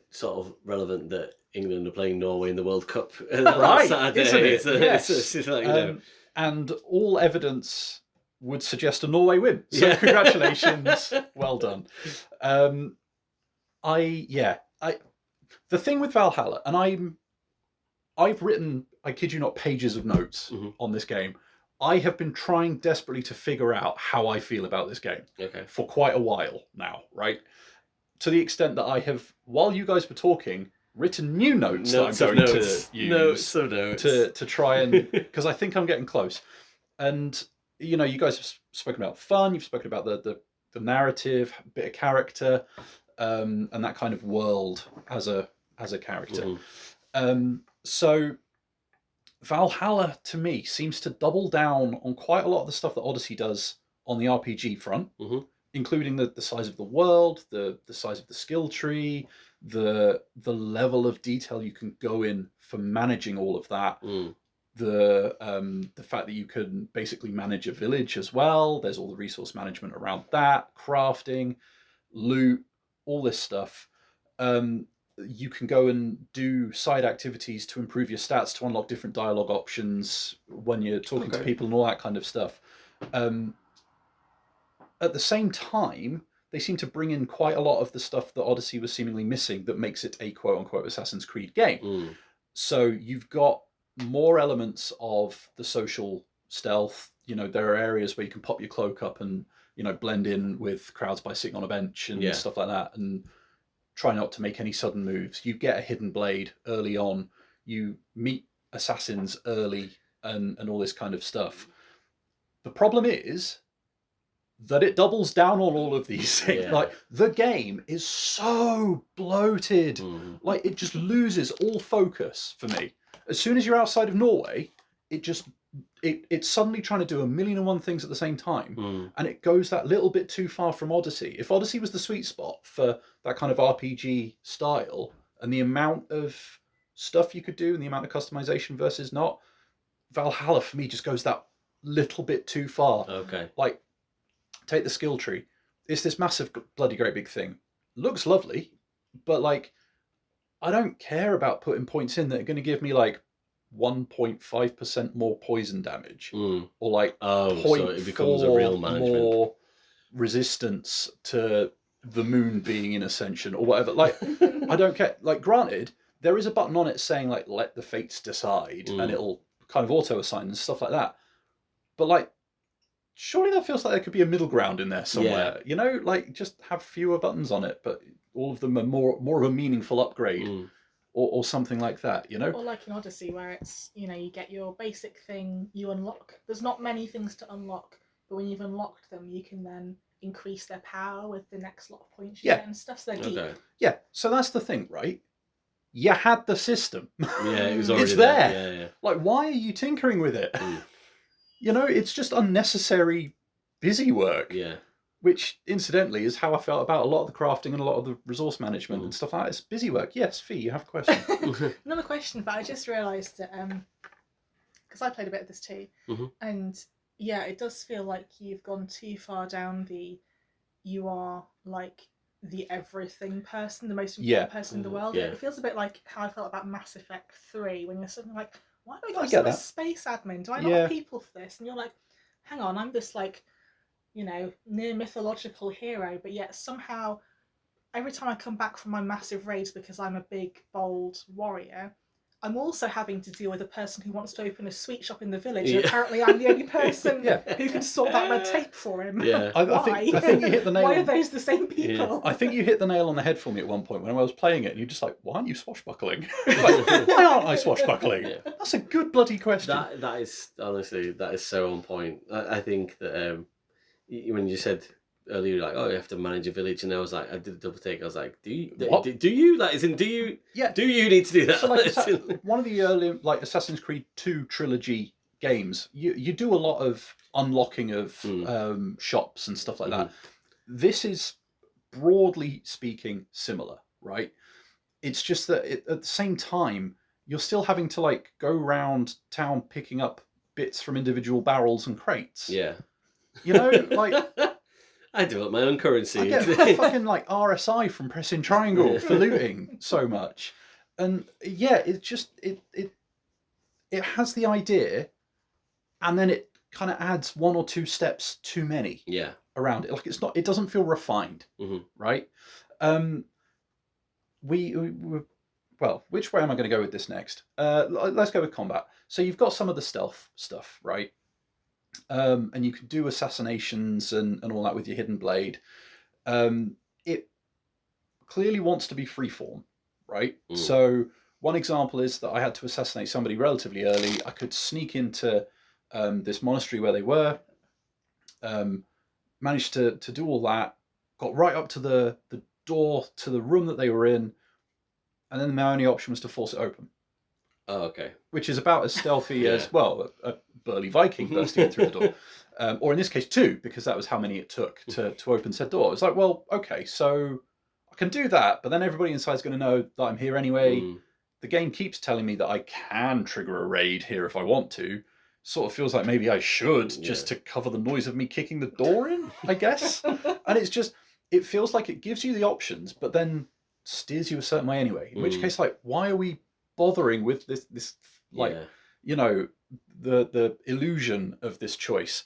sort of relevant that England are playing Norway in the World Cup Right, Saturday. isn't it? Yes. It's like, you know. And all evidence would suggest a Norway win. So congratulations, well done. The thing with Valhalla, and I've written, I kid you not, pages of notes on this game. I have been trying desperately to figure out how I feel about this game for quite a while now, right? To the extent that I have, while you guys were talking, written new notes that I'm going to use to try and, because I think I'm getting close. And, you know, you guys have spoken about fun, you've spoken about the narrative, a bit of character, and that kind of world as a character. So Valhalla, to me, seems to double down on quite a lot of the stuff that Odyssey does on the RPG front, including the size of the world, the size of the skill tree, the level of detail you can go in for managing all of that. The fact that you can basically manage a village as well. There's all the resource management around that, crafting, loot, all this stuff. You can go and do side activities to improve your stats, to unlock different dialogue options when you're talking to people and all that kind of stuff. At the same time, they seem to bring in quite a lot of the stuff that Odyssey was seemingly missing that makes it a quote-unquote Assassin's Creed game. So you've got more elements of the social stealth. You know, there are areas where you can pop your cloak up and, you know, blend in with crowds by sitting on a bench and stuff like that, and try not to make any sudden moves. You get a hidden blade early on. You meet assassins early and all this kind of stuff. The problem is that it doubles down on all of these things. Like, the game is so bloated. Like, it just loses all focus for me. As soon as you're outside of Norway, it's suddenly trying to do a million and one things at the same time, and it goes that little bit too far from Odyssey. If Odyssey was the sweet spot for that kind of RPG style and the amount of stuff you could do and the amount of customization versus not, Valhalla for me just goes that little bit too far. Like, take the skill tree. It's this massive, bloody great big thing. Looks lovely, but like, I don't care about putting points in that are going to give me like 1.5% more poison damage, or like so it becomes a real management. more resistance to the moon being in ascension or whatever. Like, I don't care. Like, granted, there is a button on it saying like let the fates decide, and it'll kind of auto assign and stuff like that. But like, surely that feels like there could be a middle ground in there somewhere. You know, like, just have fewer buttons on it, but all of them are more of a meaningful upgrade. Or something like that, you know? Or like in Odyssey, where it's, you know, you get your basic thing, you unlock. There's not many things to unlock, but when you've unlocked them, you can then increase their power with the next lot of points you get and stuff, so they're deep. Yeah, so that's the thing, right? You had the system. It was already it's there. Like, why are you tinkering with it? You know, it's just unnecessary busy work. Which, incidentally, is how I felt about a lot of the crafting and a lot of the resource management and stuff like that. It's busy work. Yes, Fee, you have a question. Another question, but I just realised that, because I played a bit of this too, and yeah, it does feel like you've gone too far down you are like the everything person, the most important person in the world. It feels a bit like how I felt about Mass Effect 3, when you're suddenly like, why do I got so much space admin? Do I not have people for this? And you're like, hang on, I'm this like near mythological hero, but yet somehow every time I come back from my massive raids because I'm a big, bold warrior, I'm also having to deal with a person who wants to open a sweet shop in the village, and apparently I'm the only person who can sort that red tape for him. Yeah. Why? I think you hit the nail. Why are those the same people? I think you hit the nail on the head for me at one point when I was playing it, and you're just like, why aren't you swashbuckling? Like, why aren't I swashbuckling? Yeah. That's a good bloody question. That is, honestly, that is so on point. I think that when you said earlier, like, oh, you have to manage a village, and I was like, I did a double take. I was like, do you? Like, isn't do you? Yeah. Do you need to do that? So like, one of the early like Assassin's Creed 2 trilogy games, you do a lot of unlocking of shops and stuff like that. This is, broadly speaking, similar, right? It's just that at the same time, you're still having to like go around town picking up bits from individual barrels and crates. Yeah. You know, like I develop my own currency. I get fucking like RSI from pressing triangle for looting so much. And yeah, it's just it has the idea, and then it kind of adds one or two steps too many around it. Like it doesn't feel refined, right? Well, which way am I going to go with this next? Let's go with combat. So you've got some of the stealth stuff, right? And you can do assassinations and all that with your hidden blade. It clearly wants to be freeform, right? So one example is that I had to assassinate somebody relatively early. I could sneak into this monastery where they were, managed to do all that, got right up to the door to the room that they were in, and then my only option was to force it open. Oh, okay. Which is about as stealthy as, well, a burly Viking bursting in through the door. Or in this case, two, because that was how many it took to open said door. It's like, well, okay, so I can do that, but then everybody inside is going to know that I'm here anyway. The game keeps telling me that I can trigger a raid here if I want to. Sort of feels like maybe I should, just to cover the noise of me kicking the door in, I guess. And it's just, it feels like it gives you the options, but then steers you a certain way anyway. In which case, like, why are we bothering with this like, you know, the illusion of this choice?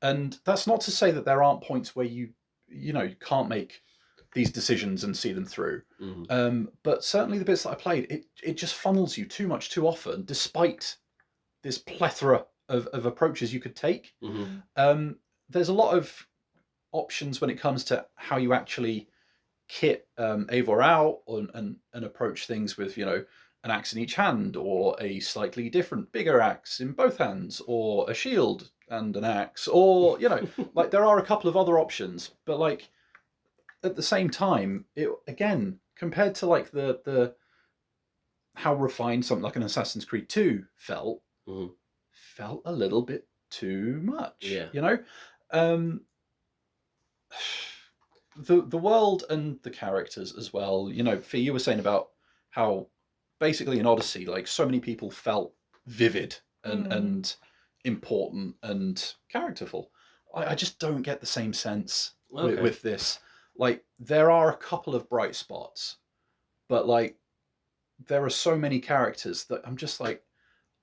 And that's not to say that there aren't points where you can't make these decisions and see them through. But certainly the bits that I played, it just funnels you too much too often, despite this plethora of approaches you could take. There's a lot of options when it comes to how you actually kit Eivor out and approach things with, an axe in each hand, or a slightly different, bigger axe in both hands, or a shield and an axe, or, like there are a couple of other options, but like at the same time, it, again, compared to like the how refined something like an Assassin's Creed 2 felt a little bit too much. The world and the characters as well. Fee, you were saying about how basically in Odyssey, like so many people felt vivid and important and characterful. I just don't get the same sense with this. Like there are a couple of bright spots, but like there are so many characters that I'm just like,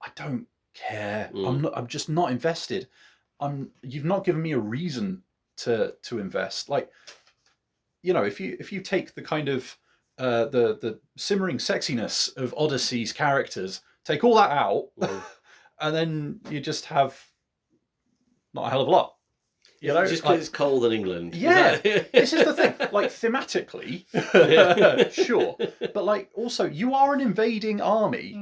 I don't care. I'm just not invested. You've not given me a reason to invest. Like, if you take the kind of the simmering sexiness of Odyssey's characters, take all that out, and then you just have not a hell of a lot. Just because it's cold in England. This is the thing. Like thematically, sure, but like also you are an invading army,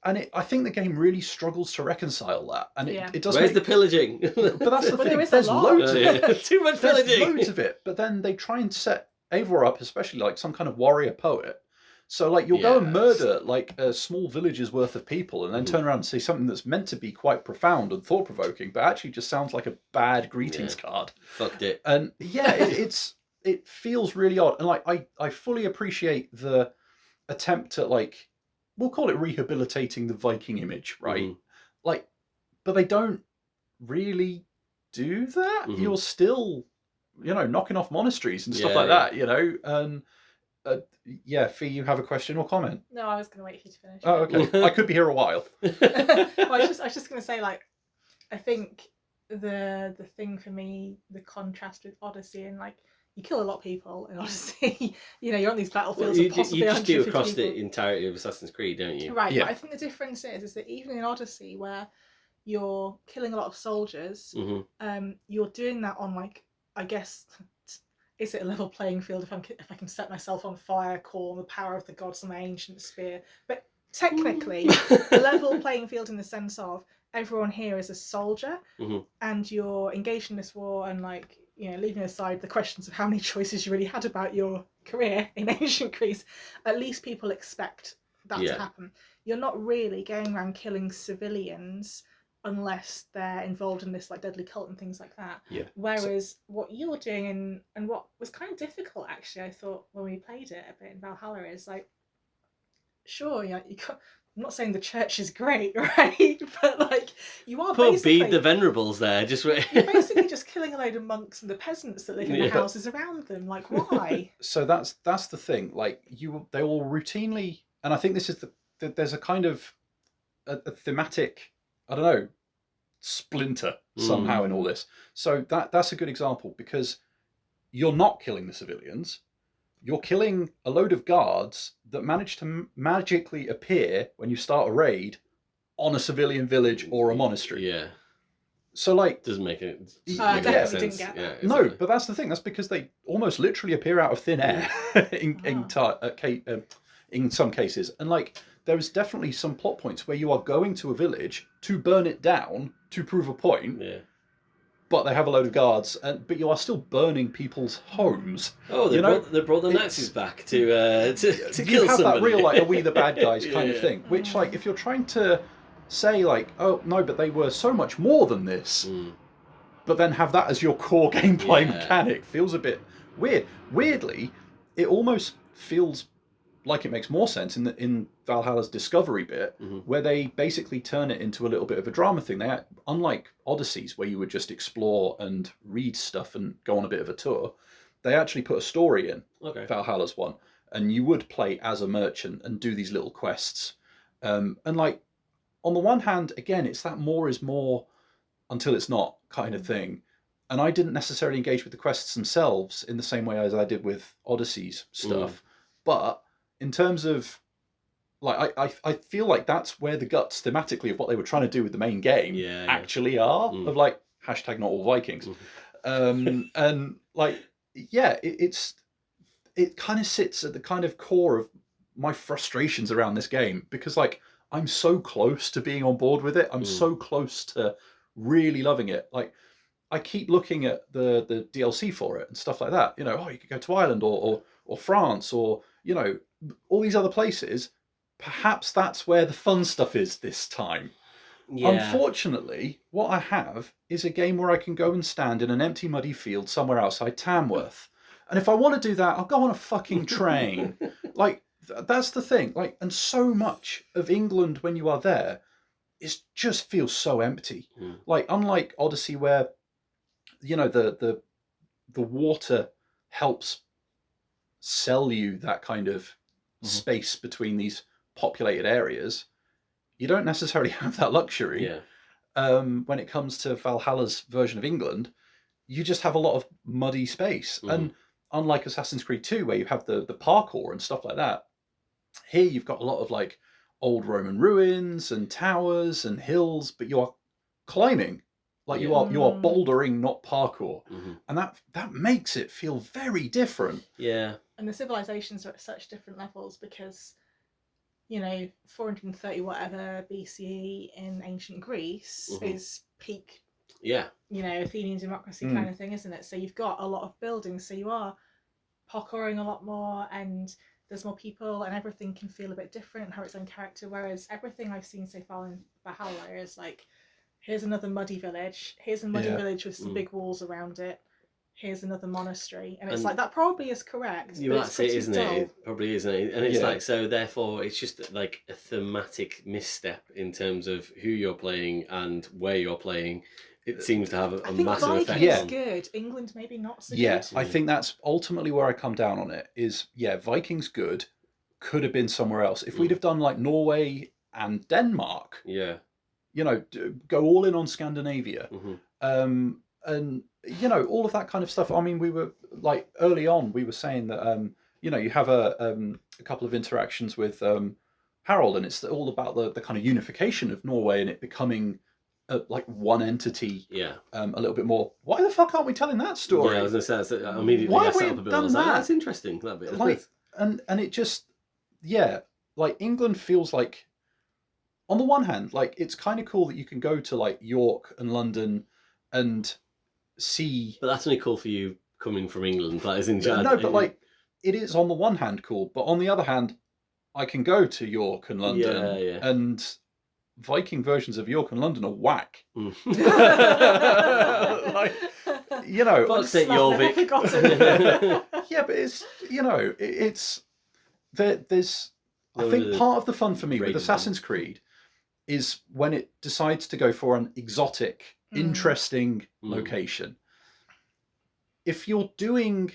and I think the game really struggles to reconcile that. And it does. Where's the pillaging? But that's the thing. There's loads of it. Too much pillaging. There's loads of it. But then they try and set Eivor up, especially like some kind of warrior poet. So like you'll go and murder like a small village's worth of people, and then turn around and say something that's meant to be quite profound and thought provoking, but actually just sounds like a bad greetings card. Fucked it. And it feels really odd. And like I fully appreciate the attempt at like, we'll call it rehabilitating the Viking image, right? Like, but they don't really do that. You're still, knocking off monasteries and stuff like that, and Fee, you have a question or comment? No, I was going to wait for you to finish. Oh, okay. I could be here a while. Well, I was just going to say, like, I think the thing for me, the contrast with Odyssey, and like you kill a lot of people in Odyssey. You know, you're on these battlefields Well, of possibly you just do 150 across people. the entirety of Assassin's Creed, don't you? Right, Yeah. but I think the difference is that even in Odyssey, where you're killing a lot of soldiers, you're doing that on, like, I guess, is it a level playing field if I can set myself on fire, call on the power of the gods and my ancient spear? But technically, a level playing field in the sense of everyone here is a soldier, and you're engaged in this war, and, like, you know, leaving aside the questions of how many choices you really had about your career in ancient Greece, at least people expect that to happen. You're not really going around killing civilians unless they're involved in this, like, deadly cult and things like that. Yeah. Whereas what you're doing, and what was kind of difficult actually, I thought, when we played it a bit in Valhalla, is like, sure, yeah, I'm not saying the church is great, right? But, like, you are Poor basically Bede the Venerables there, just you're basically just killing a load of monks and the peasants that live in the houses around them. Like, why? So that's the thing. Like, they all routinely, and I think this is there's a kind of a thematic, I don't know, splinter somehow in all this. So that's a good example, because you're not killing the civilians. You're killing a load of guards that manage to magically appear when you start a raid on a civilian village or a monastery. Yeah. So, like, doesn't make it. I make definitely sense. didn't get that. Yeah, no, exactly. but that's the thing. That's because they almost literally appear out of thin air in some cases. And, like, there is definitely some plot points where you are going to a village to burn it down to prove a point. Yeah. But they have a load of guards, but you are still burning people's homes. Oh, they brought the Nazis back to You kill have somebody. that real, like, are we the bad guys kind of thing. Which, like, if you're trying to say, like, oh, no, but they were so much more than this, but then have that as your core gameplay mechanic, feels a bit weird. Weirdly, it almost feels like it makes more sense in Valhalla's discovery bit, where they basically turn it into a little bit of a drama thing. They, unlike Odysseys, where you would just explore and read stuff and go on a bit of a tour, they actually put a story in Valhalla's one, and you would play as a merchant and do these little quests. And, like, on the one hand, again, it's that more is more until it's not kind of thing. And I didn't necessarily engage with the quests themselves in the same way as I did with Odyssey's stuff, but in terms of, like, I feel like that's where the guts thematically of what they were trying to do with the main game actually are, of, like, hashtag not all Vikings. And, like, yeah, it kind of sits at the kind of core of my frustrations around this game, because, like, I'm so close to being on board with it. I'm so close to really loving it. Like, I keep looking at the DLC for it and stuff like that. You know, oh, you could go to Ireland or France, or, you know, all these other places. Perhaps that's where the fun stuff is this time. Yeah. Unfortunately, what I have is a game where I can go and stand in an empty, muddy field somewhere outside Tamworth. And if I want to do that, I'll go on a fucking train. Like, that's the thing. Like, and so much of England when you are there, it just feels so empty. Like, unlike Odyssey, where, you know, the water helps sell you that kind of space between these populated areas, you don't necessarily have that luxury. When it comes to Valhalla's version of England, you just have a lot of muddy space. And unlike Assassin's Creed 2, where you have the parkour and stuff like that, here you've got a lot of, like, old Roman ruins and towers and hills, but you are climbing. Like, you are bouldering, not parkour. And that makes it feel very different. Yeah. And the civilizations are at such different levels, because, you know, 430 whatever BCE in ancient Greece is peak, you know, Athenian democracy kind of thing, isn't it? So you've got a lot of buildings, so you are parkouring a lot more, and there's more people, and everything can feel a bit different and have its own character. Whereas everything I've seen so far in Valhalla is like, here's another muddy village, here's a muddy village with some big walls around it, here's another monastery, and it's like, that probably is correct. That's it, isn't it? It probably isn't it? And it's like, so therefore it's just like a thematic misstep in terms of who you're playing and where you're playing. It seems to have a massive effect. Vikings is good. England maybe not so good. I think that's ultimately where I come down on it. Is Vikings good, could have been somewhere else. If we'd have done, like, Norway and Denmark, you know, go all in on Scandinavia, And you know, all of that kind of stuff. I mean, we were like early on, we were saying that you know, you have a couple of interactions with Harold, and it's all about the kind of unification of Norway and it becoming like one entity. Yeah. A little bit more. Why the fuck aren't we telling that story? Yeah, I was gonna say I immediately Why I have set we up a bit. done I was like, that? that's interesting. That bit. Like, and it just, yeah, like England feels like, on the one hand, like it's kind of cool that you can go to like York and London and see. But that's only cool for you coming from England. That is in No, but like it is on the one hand cool, but on the other hand, I can go to York and London, Yeah. and Viking versions of York and London are whack. Mm. Like, you know, Fuck's sake, Never Jorvik. forgotten. yeah, but it's, you know, it's there's. I Well, think the part of the fun for me with Raiden Assassin's Creed is when it decides to go for an exotic, interesting location. If you're doing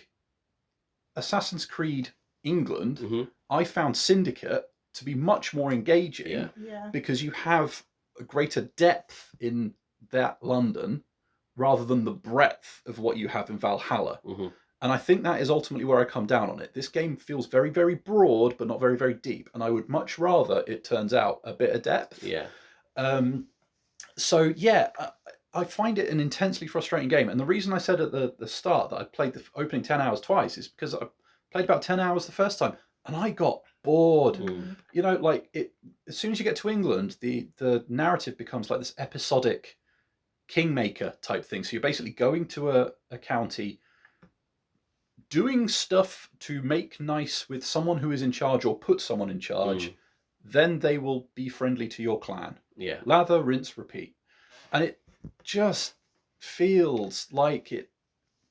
Assassin's Creed England, Mhm. I found Syndicate to be much more engaging Yeah. Yeah. because you have a greater depth in that London rather than the breadth of what you have in Valhalla. Mhm. And I think that is ultimately where I come down on it. This game feels very, very broad, but not very, very deep. And I would much rather it turns out a bit of depth. Yeah. So yeah, I find it an intensely frustrating game. And the reason I said at the start that I played the opening 10 hours twice is because I played about 10 hours the first time and I got bored. Mm. You know, like it, as soon as you get to England, the narrative becomes like this episodic kingmaker type thing. So you're basically going to a county, doing stuff to make nice with someone who is in charge or put someone in charge. Then they will be friendly to your clan. Yeah. Lather, rinse, repeat. And it just feels like it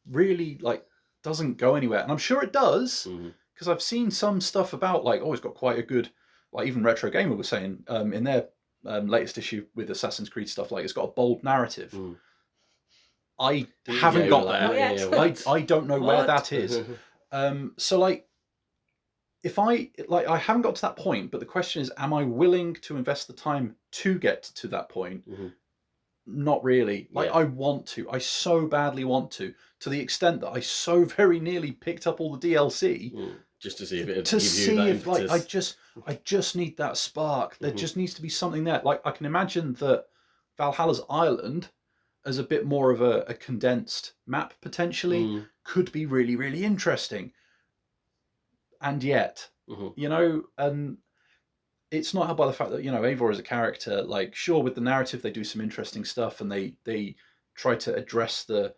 really like doesn't go anywhere. And I'm sure it does, because I've seen some stuff about like, oh, it's got quite a good, like even Retro Gamer was saying in their latest issue with Assassin's Creed stuff, like it's got a bold narrative. I haven't got that. I don't know where that is. So like, if I haven't got to that point, but the question is, am I willing to invest the time to get to that point? Not really. Like I want to. I so badly want to the extent that I so very nearly picked up all the DLC just to see if it to gives see you that if like impetus. I just need that spark. There just needs to be something there. Like I can imagine that Valhalla's Island as a bit more of a condensed map potentially could be really, really interesting. And yet, you know, it's not helped by the fact that, you know, Eivor is a character, like, sure, with the narrative, they do some interesting stuff and they try to address the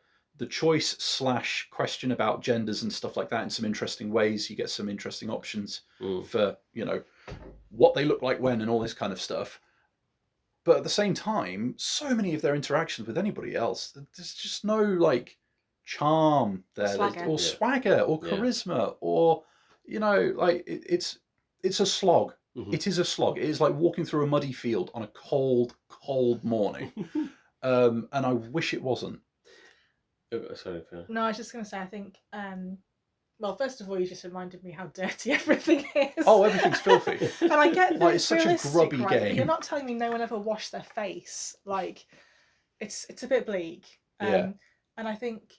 choice / question about genders and stuff like that in some interesting ways. You get some interesting options for, you know, what they look like when and all this kind of stuff. But at the same time, so many of their interactions with anybody else, there's just no, like, charm there. Or swagger or charisma or, you know, like, it's a slog. It is a slog. It is like walking through a muddy field on a cold, cold morning. And I wish it wasn't. Sorry, Fiona. No, I was just going to say, I think, well, first of all, you just reminded me how dirty everything is. Oh, everything's filthy. And I get that like, it's such a grubby right? game. You're not telling me no one ever washed their face. Like, it's a bit bleak. Yeah. And I think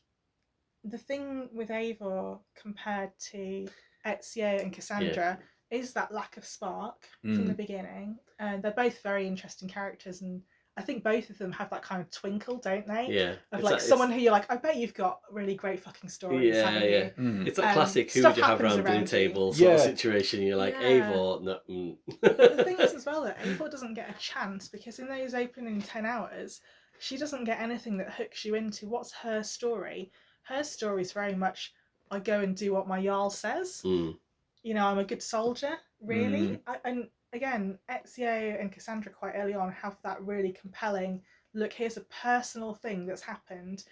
the thing with Eivor compared to Ezio and Cassandra is that lack of spark from the beginning. And they're both very interesting characters, and I think both of them have that kind of twinkle, don't they? Yeah. Of like someone who you're like, I bet you've got really great fucking stories. Yeah, yeah. It's that classic who would you have around dinner table sort of situation. You're like, Eivor, no. But the thing is as well that Eivor doesn't get a chance, because in those opening 10 hours, she doesn't get anything that hooks you into what's her story. Her story is very much, I go and do what my Jarl says. You know, I'm a good soldier, really. And again, Ezio and Cassandra quite early on have that really compelling, look, here's a personal thing that's happened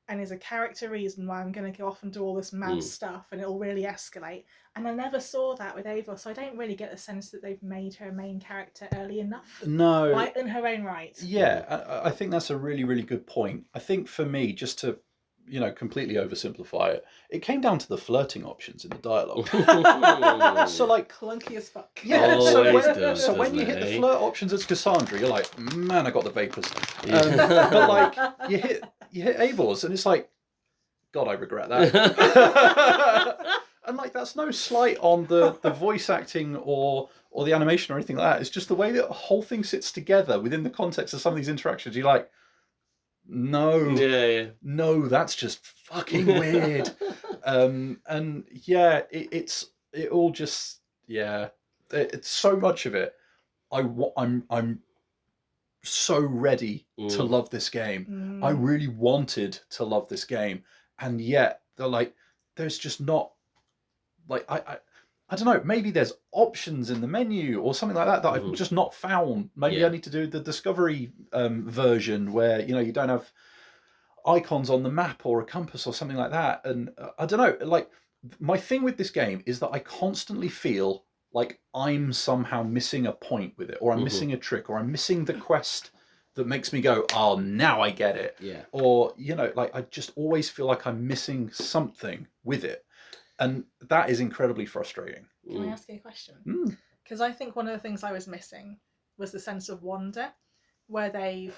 and is a character reason why I'm going to go off and do all this mad stuff and it'll really escalate. And I never saw that with Eivor, so I don't really get the sense that they've made her a main character early enough. No. Like, in her own right. Yeah, I think that's a really, really good point. I think for me, just to you know, completely oversimplify it, it came down to the flirting options in the dialogue. So like clunky as fuck. yeah, Always so when doesn't you hit it, the eh? flirt options as Cassandra, you're like, man, I got the vapors. Yeah. But like you hit Eivors, and it's like, God, I regret that. And like that's no slight on the voice acting or the animation or anything like that. It's just the way that the whole thing sits together within the context of some of these interactions. You're like, no, Yeah. no, that's just fucking weird. And yeah, it's all just it's so much of it. I'm so ready to love this game. I really wanted to love this game, and yet they're like, there's just not like I don't know. Maybe there's options in the menu or something like that I've just not found. Maybe I need to do the discovery version where you don't have icons on the map or a compass or something like that. And I don't know. Like my thing with this game is that I constantly feel like I'm somehow missing a point with it, or I'm missing a trick, or I'm missing the quest that makes me go, oh, now I get it. Yeah. Or like I just always feel like I'm missing something with it. And that is incredibly frustrating. Can I ask you a question? Because I think one of the things I was missing was the sense of wonder, where they've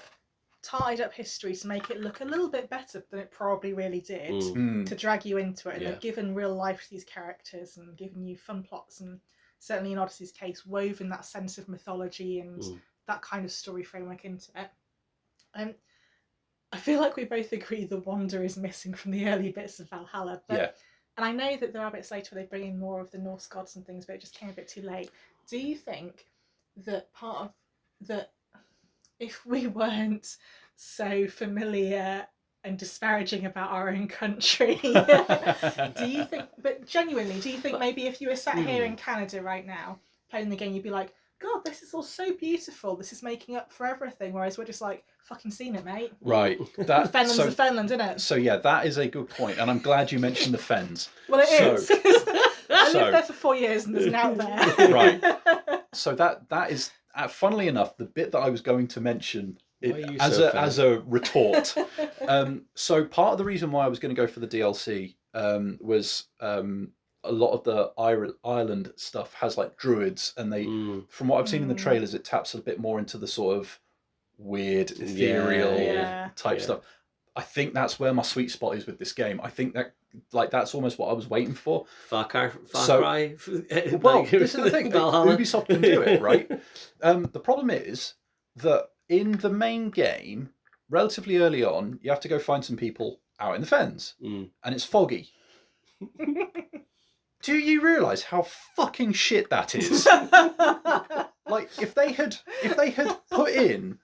tied up history to make it look a little bit better than it probably really did, to drag you into it. And they've given real life to these characters and given you fun plots, and certainly in Odyssey's case, woven that sense of mythology and that kind of story framework into it. I feel like we both agree the wonder is missing from the early bits of Valhalla. But and I know that there are bits later where they bring in more of the Norse gods and things, but it just came a bit too late. Do you think that part of that, if we weren't so familiar and disparaging about our own country, do you think, but genuinely, do you think maybe if you were sat here in Canada right now playing the game, you'd be like, God, this is all so beautiful. This is making up for everything. Whereas we're just like, fucking seen it, mate. Right. Finland's a Finland, isn't it? So yeah, that is a good point, and I'm glad you mentioned the Fens. Well, it is. I lived there for 4 years, and there's now there. Right. So that is, funnily enough, the bit that I was going to mention as a retort. So part of the reason why I was going to go for the DLC was a lot of the Ireland stuff has like druids, and they, from what I've seen in the trailers, it taps a bit more into the sort of weird, ethereal type stuff. I think that's where my sweet spot is with this game. I think that that's almost what I was waiting for. Far Cry. Well, this is the thing. Ubisoft can do it, right? The problem is that in the main game, relatively early on, you have to go find some people out in the fens, and it's foggy. Do you realise how fucking shit that is? Like, if they had put in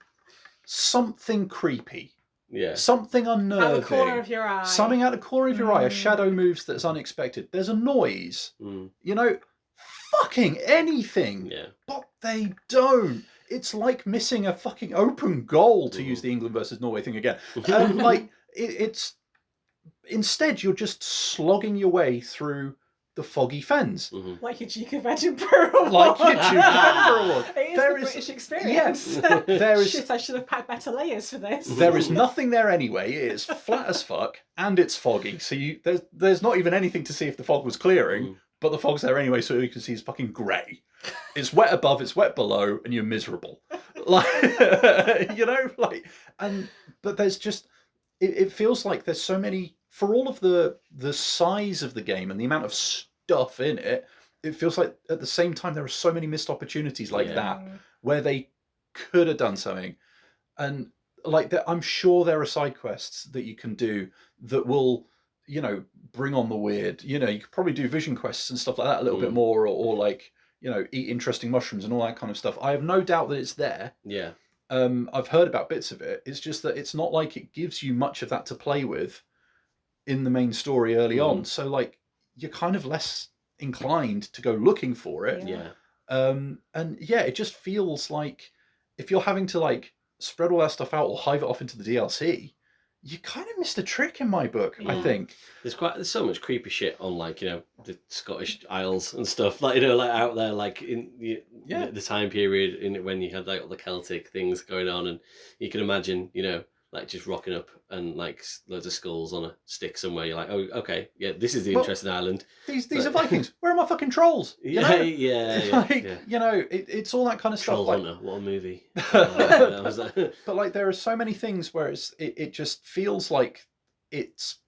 something creepy, something unnerving, out of the corner of your eye, something out of the corner of your eye, a shadow moves that's unexpected, there's a noise, fucking anything, but they don't. It's like missing a fucking open goal, to use the England versus Norway thing again. Like, it's instead you're just slogging your way through the foggy fens. Like your Duke of Edinburgh. Like your Duke of Edinburgh. It is the British experience. Yes. There is, shit, I should have packed better layers for this. There is nothing there anyway. It is flat as fuck, and it's foggy. So there's not even anything to see if the fog was clearing, but the fog's there anyway, so all you can see is fucking grey. It's wet above, it's wet below, and you're miserable. Like, but there's just, it feels like there's so many, for all of the size of the game and the amount of stuff in it, it feels like at the same time there are so many missed opportunities like that where they could have done something. And like I'm sure there are side quests that you can do that will, bring on the weird. You could probably do vision quests and stuff like that a little bit more, or like, eat interesting mushrooms and all that kind of stuff. I have no doubt that it's there. Yeah. I've heard about bits of it. It's just that it's not like it gives you much of that to play with in the main story early on. So like you're kind of less inclined to go looking for it. And it just feels like if you're having to like spread all that stuff out or hive it off into the DLC, you kind of missed a trick in my book. I think there's so much creepy shit on like the Scottish Isles and stuff like like out there like in the time period in when you had like all the Celtic things going on, and you can imagine like just rocking up and like loads of skulls on a stick somewhere. You're like, oh, okay, yeah, this is the Well, interesting island. These are Vikings. Where are my fucking trolls? You Yeah, know? yeah. You know, it's all that kind of Troll stuff. Hunter, what a movie! I was like, But like, there are so many things where it just feels like it's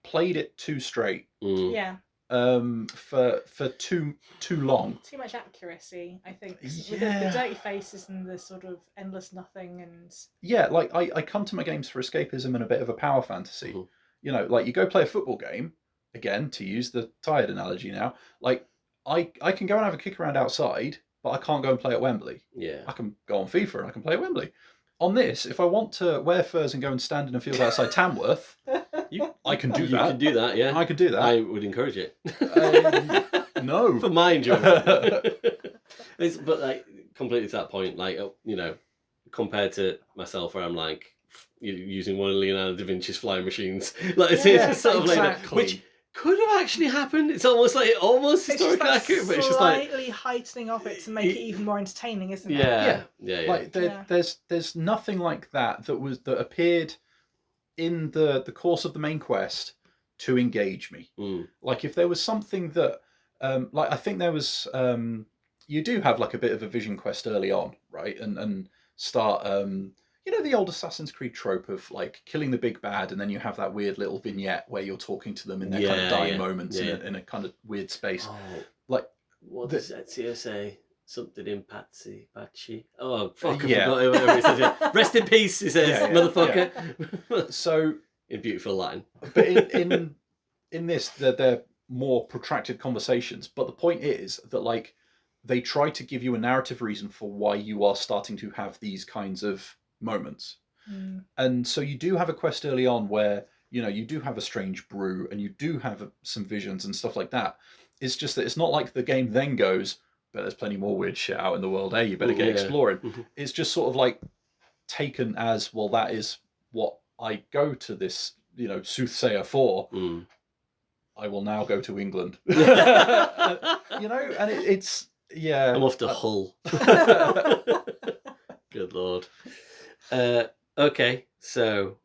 played it too straight. Yeah. For too long. Too much accuracy, I think. With the dirty faces and the sort of endless nothing and... Yeah, like I come to my games for escapism and a bit of a power fantasy. Mm-hmm. You know, like you go play a football game, again, to use the tired analogy now, like I can go and have a kick around outside, but I can't go and play at Wembley. Yeah. I can go on FIFA and I can play at Wembley. On this, if I want to wear furs and go and stand in a field outside Tamworth, I can do that. You can do that, yeah. I could do that. I would encourage it. No. For my enjoyment. But like, completely to that point, like, you know, compared to myself where I'm like, using one of Leonardo da Vinci's flying machines. Like, it's sort of like, which could have actually happened. It's almost historically accurate, but it's just like slightly heightening of it to make it even more entertaining, isn't it? Yeah. Like there's nothing like that appeared in the course of the main quest to engage me. Like if there was something that like I think there was you do have like a bit of a vision quest early on, right? And start you know, the old Assassin's Creed trope of like killing the big bad, and then you have that weird little vignette where you're talking to them in their kind of dying moments in a kind of weird space. Like, what does Ezio say? Something in Patsy. Oh, fuck, I forgot whatever it says. Rest in peace, he says, motherfucker. Yeah. So, in beautiful Latin. But in this, they're more protracted conversations. But the point is that, like, they try to give you a narrative reason for why you are starting to have these kinds of moments. And so you do have a quest early on where, you know, you do have a strange brew and you do have some visions and stuff like that. It's just that it's not like the game then goes, but there's plenty more weird shit out in the world, you better get exploring. It's just sort of like taken as, well, that is what I go to this, you know, soothsayer for. I will now go to England. You know, and it's I'm off to Hull. Good Lord. Okay, so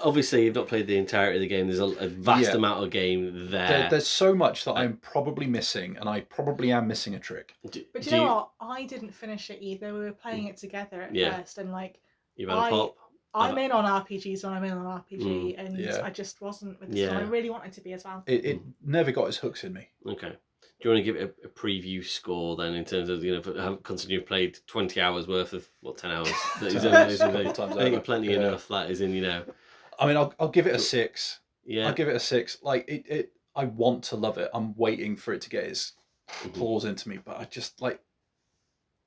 obviously you've not played the entirety of the game. There's a vast amount of game there. There's so much that I'm probably missing, and I probably am missing a trick. But you know what? I didn't finish it either. We were playing it together at first, and like I'm in on RPGs when I'm in on RPG, and I just wasn't with this one. I really wanted to be as well. It never got its hooks in me. Okay. Do you want to give it a preview score then, in terms of, you know, considering you've played 20 hours worth of 10 hours? That is I think plenty enough. That is in, you know. I mean, I'll give it a 6. Yeah, I'll give it a 6. Like it. I want to love it. I'm waiting for it to get its claws into me, but I just like,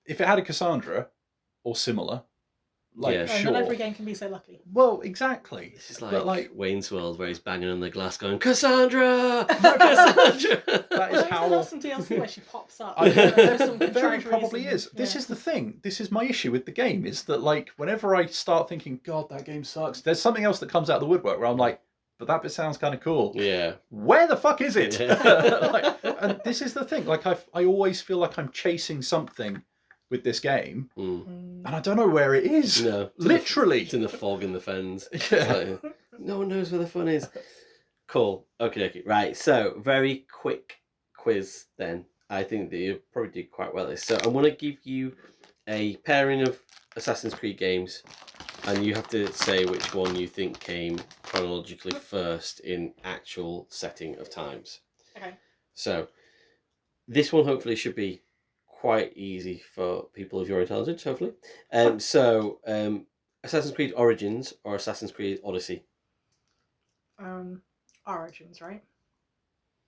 if it had a Cassandra or similar. Like, sure. Not every game can be so lucky. Well, exactly. This is like Wayne's World, where he's banging on the glass going, Cassandra! Cassandra! That is how... There's some DLC where she pops up. There very probably is. This is the thing. This is my issue with the game, is that, like, whenever I start thinking, God, that game sucks, there's something else that comes out of the woodwork where I'm like, but that bit sounds kind of cool. Yeah. Where the fuck is it? And this is the thing. Like, I always feel like I'm chasing something with this game, and I don't know where it is. No, literally, it's in the fog in the fens. Yeah. Like, no one knows where the fun is. Cool. Okay. Right. So, very quick quiz then. I think that you probably did quite well at this. So, I want to give you a pairing of Assassin's Creed games, and you have to say which one you think came chronologically first in actual setting of times. Okay. So, this one hopefully should be quite easy for people of your intelligence, hopefully. Assassin's Creed Origins or Assassin's Creed Odyssey? Origins, right?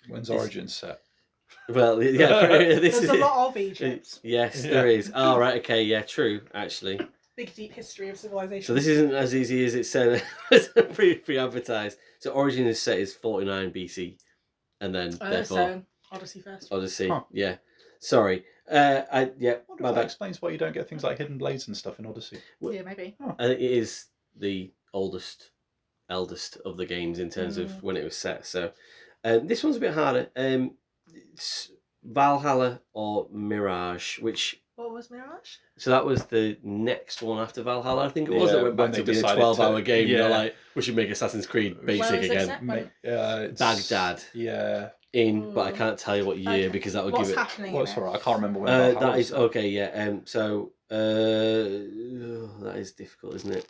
When's Origins set? Well, yeah, there's a lot of Egypt. Yes, there is. Oh, right, okay, yeah, true, actually. Big, deep history of civilization. So this isn't as easy as it said pre-advertised. So Origins set is 49 BC, and then therefore... So Odyssey first. Odyssey, huh. Yeah. Sorry. My that explains why you don't get things like hidden blades and stuff in Odyssey. Yeah, maybe. I think it is the eldest of the games in terms of when it was set. So this one's a bit harder. Valhalla or Mirage, which What was Mirage? So that was the next one after Valhalla, I think it was. Yeah, That went back when to they being a decided 12-hour to- game. They're yeah. like, we should make Assassin's Creed Where basic was it again. set? It's- Baghdad. Yeah. But I can't tell you what year Okay. because that would What's give it. happening? Well, in it's it? alright. I can't remember when Valhalla That was is set. okay. Yeah. That is difficult, isn't it?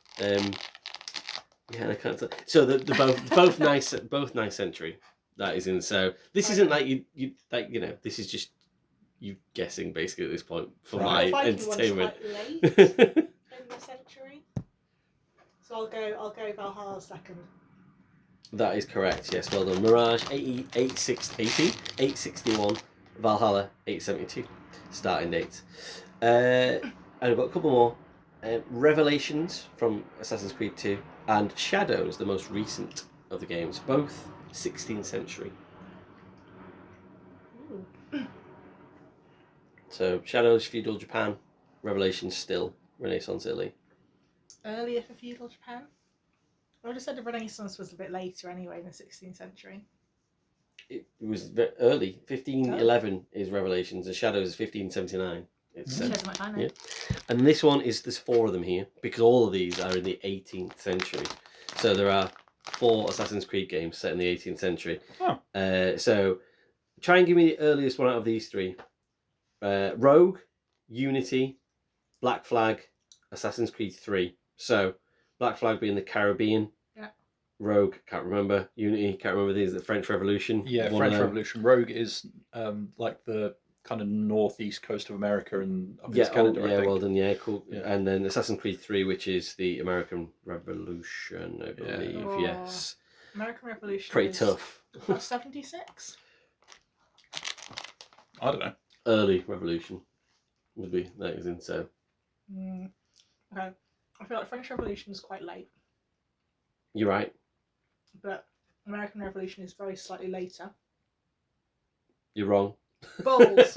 Yeah, I can't tell. So the both nice century. That is in. So this isn't like you like this is just you guessing basically at this point for Right. The my Viking one's entertainment. quite late in the century. So I'll go Valhalla second. That is correct. Yes, well done. Mirage 861, Valhalla 872. Starting dates. And I've got a couple more. Revelations from Assassin's Creed 2 and Shadows, the most recent of the games, both 16th century. Ooh. So Shadows, feudal Japan. Revelations, still Renaissance Italy. Earlier for feudal Japan. I would have said the Renaissance was a bit later anyway in the 16th century. It was early. 1511 is Revelations, and Shadows is 1579. It's Shows my time, yeah. And this one there's 4 of them here because all of these are in the 18th century. So there are 4 Assassin's Creed games set in the 18th century. Oh. So try and give me the earliest one out of these 3. Rogue, Unity, Black Flag, Assassin's Creed 3. So Black Flag being the Caribbean. Yeah. Rogue, can't remember. Unity, can't remember. These, the French Revolution. Yeah, French Revolution. Rogue is like the kind of northeast coast of America and up into Canada. I think. well done, yeah, cool. Yeah. And then Assassin's Creed 3, which is the American Revolution, I believe. Oh. Yes, American Revolution. pretty is tough. About 76. I don't know. Early Revolution would be that is in. So Okay. I feel like French Revolution is quite late, you're right. but American Revolution is very slightly later. You're wrong. Balls.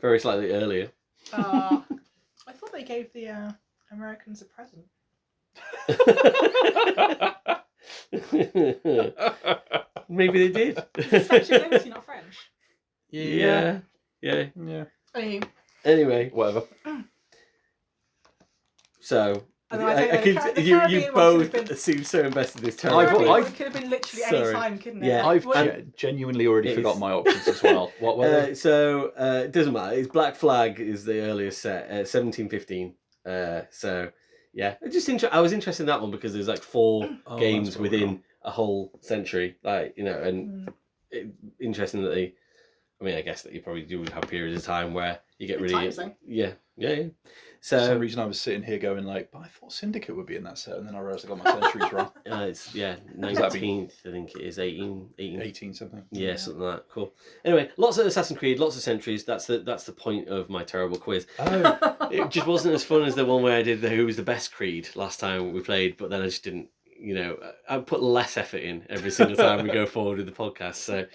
Very slightly earlier. I thought they gave the Americans a present. Maybe they did. It's French and Liberty, not French. Yeah. Anyway, Whatever. So And then I I think could, the you Caribbean one could both have been- seem so invested in this The terrible Caribbean quiz. one could have been literally Sorry. any time, couldn't it? Yeah. I've Well, genuinely already It forgot is- my options as well. What were they? It doesn't matter. It's Black Flag is the earliest set, 1715. So yeah, I was interested in that one because there's like 4 Oh, games that's what we're within on. a whole century, and interesting that I guess that you probably do have periods of time where you get really Times, though. yeah. For So some reason, I was sitting here going like, but I thought Syndicate would be in that set, and then I realised I got my centuries wrong. it's that be- 19th. I think it is 18. 18 something. Yeah, something like that. Cool. Anyway, lots of Assassin's Creed, lots of centuries. That's the point of my terrible quiz. Oh, It just wasn't as fun as the one where I did the Who was the best Creed last time we played, but then I just didn't. I put less effort in every single time we go forward with the podcast. So,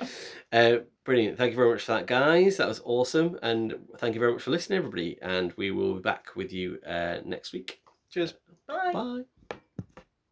brilliant. Thank you very much for that, guys. That was awesome. And thank you very much for listening, everybody. And we will be back with you next week. cheers. Bye. Bye.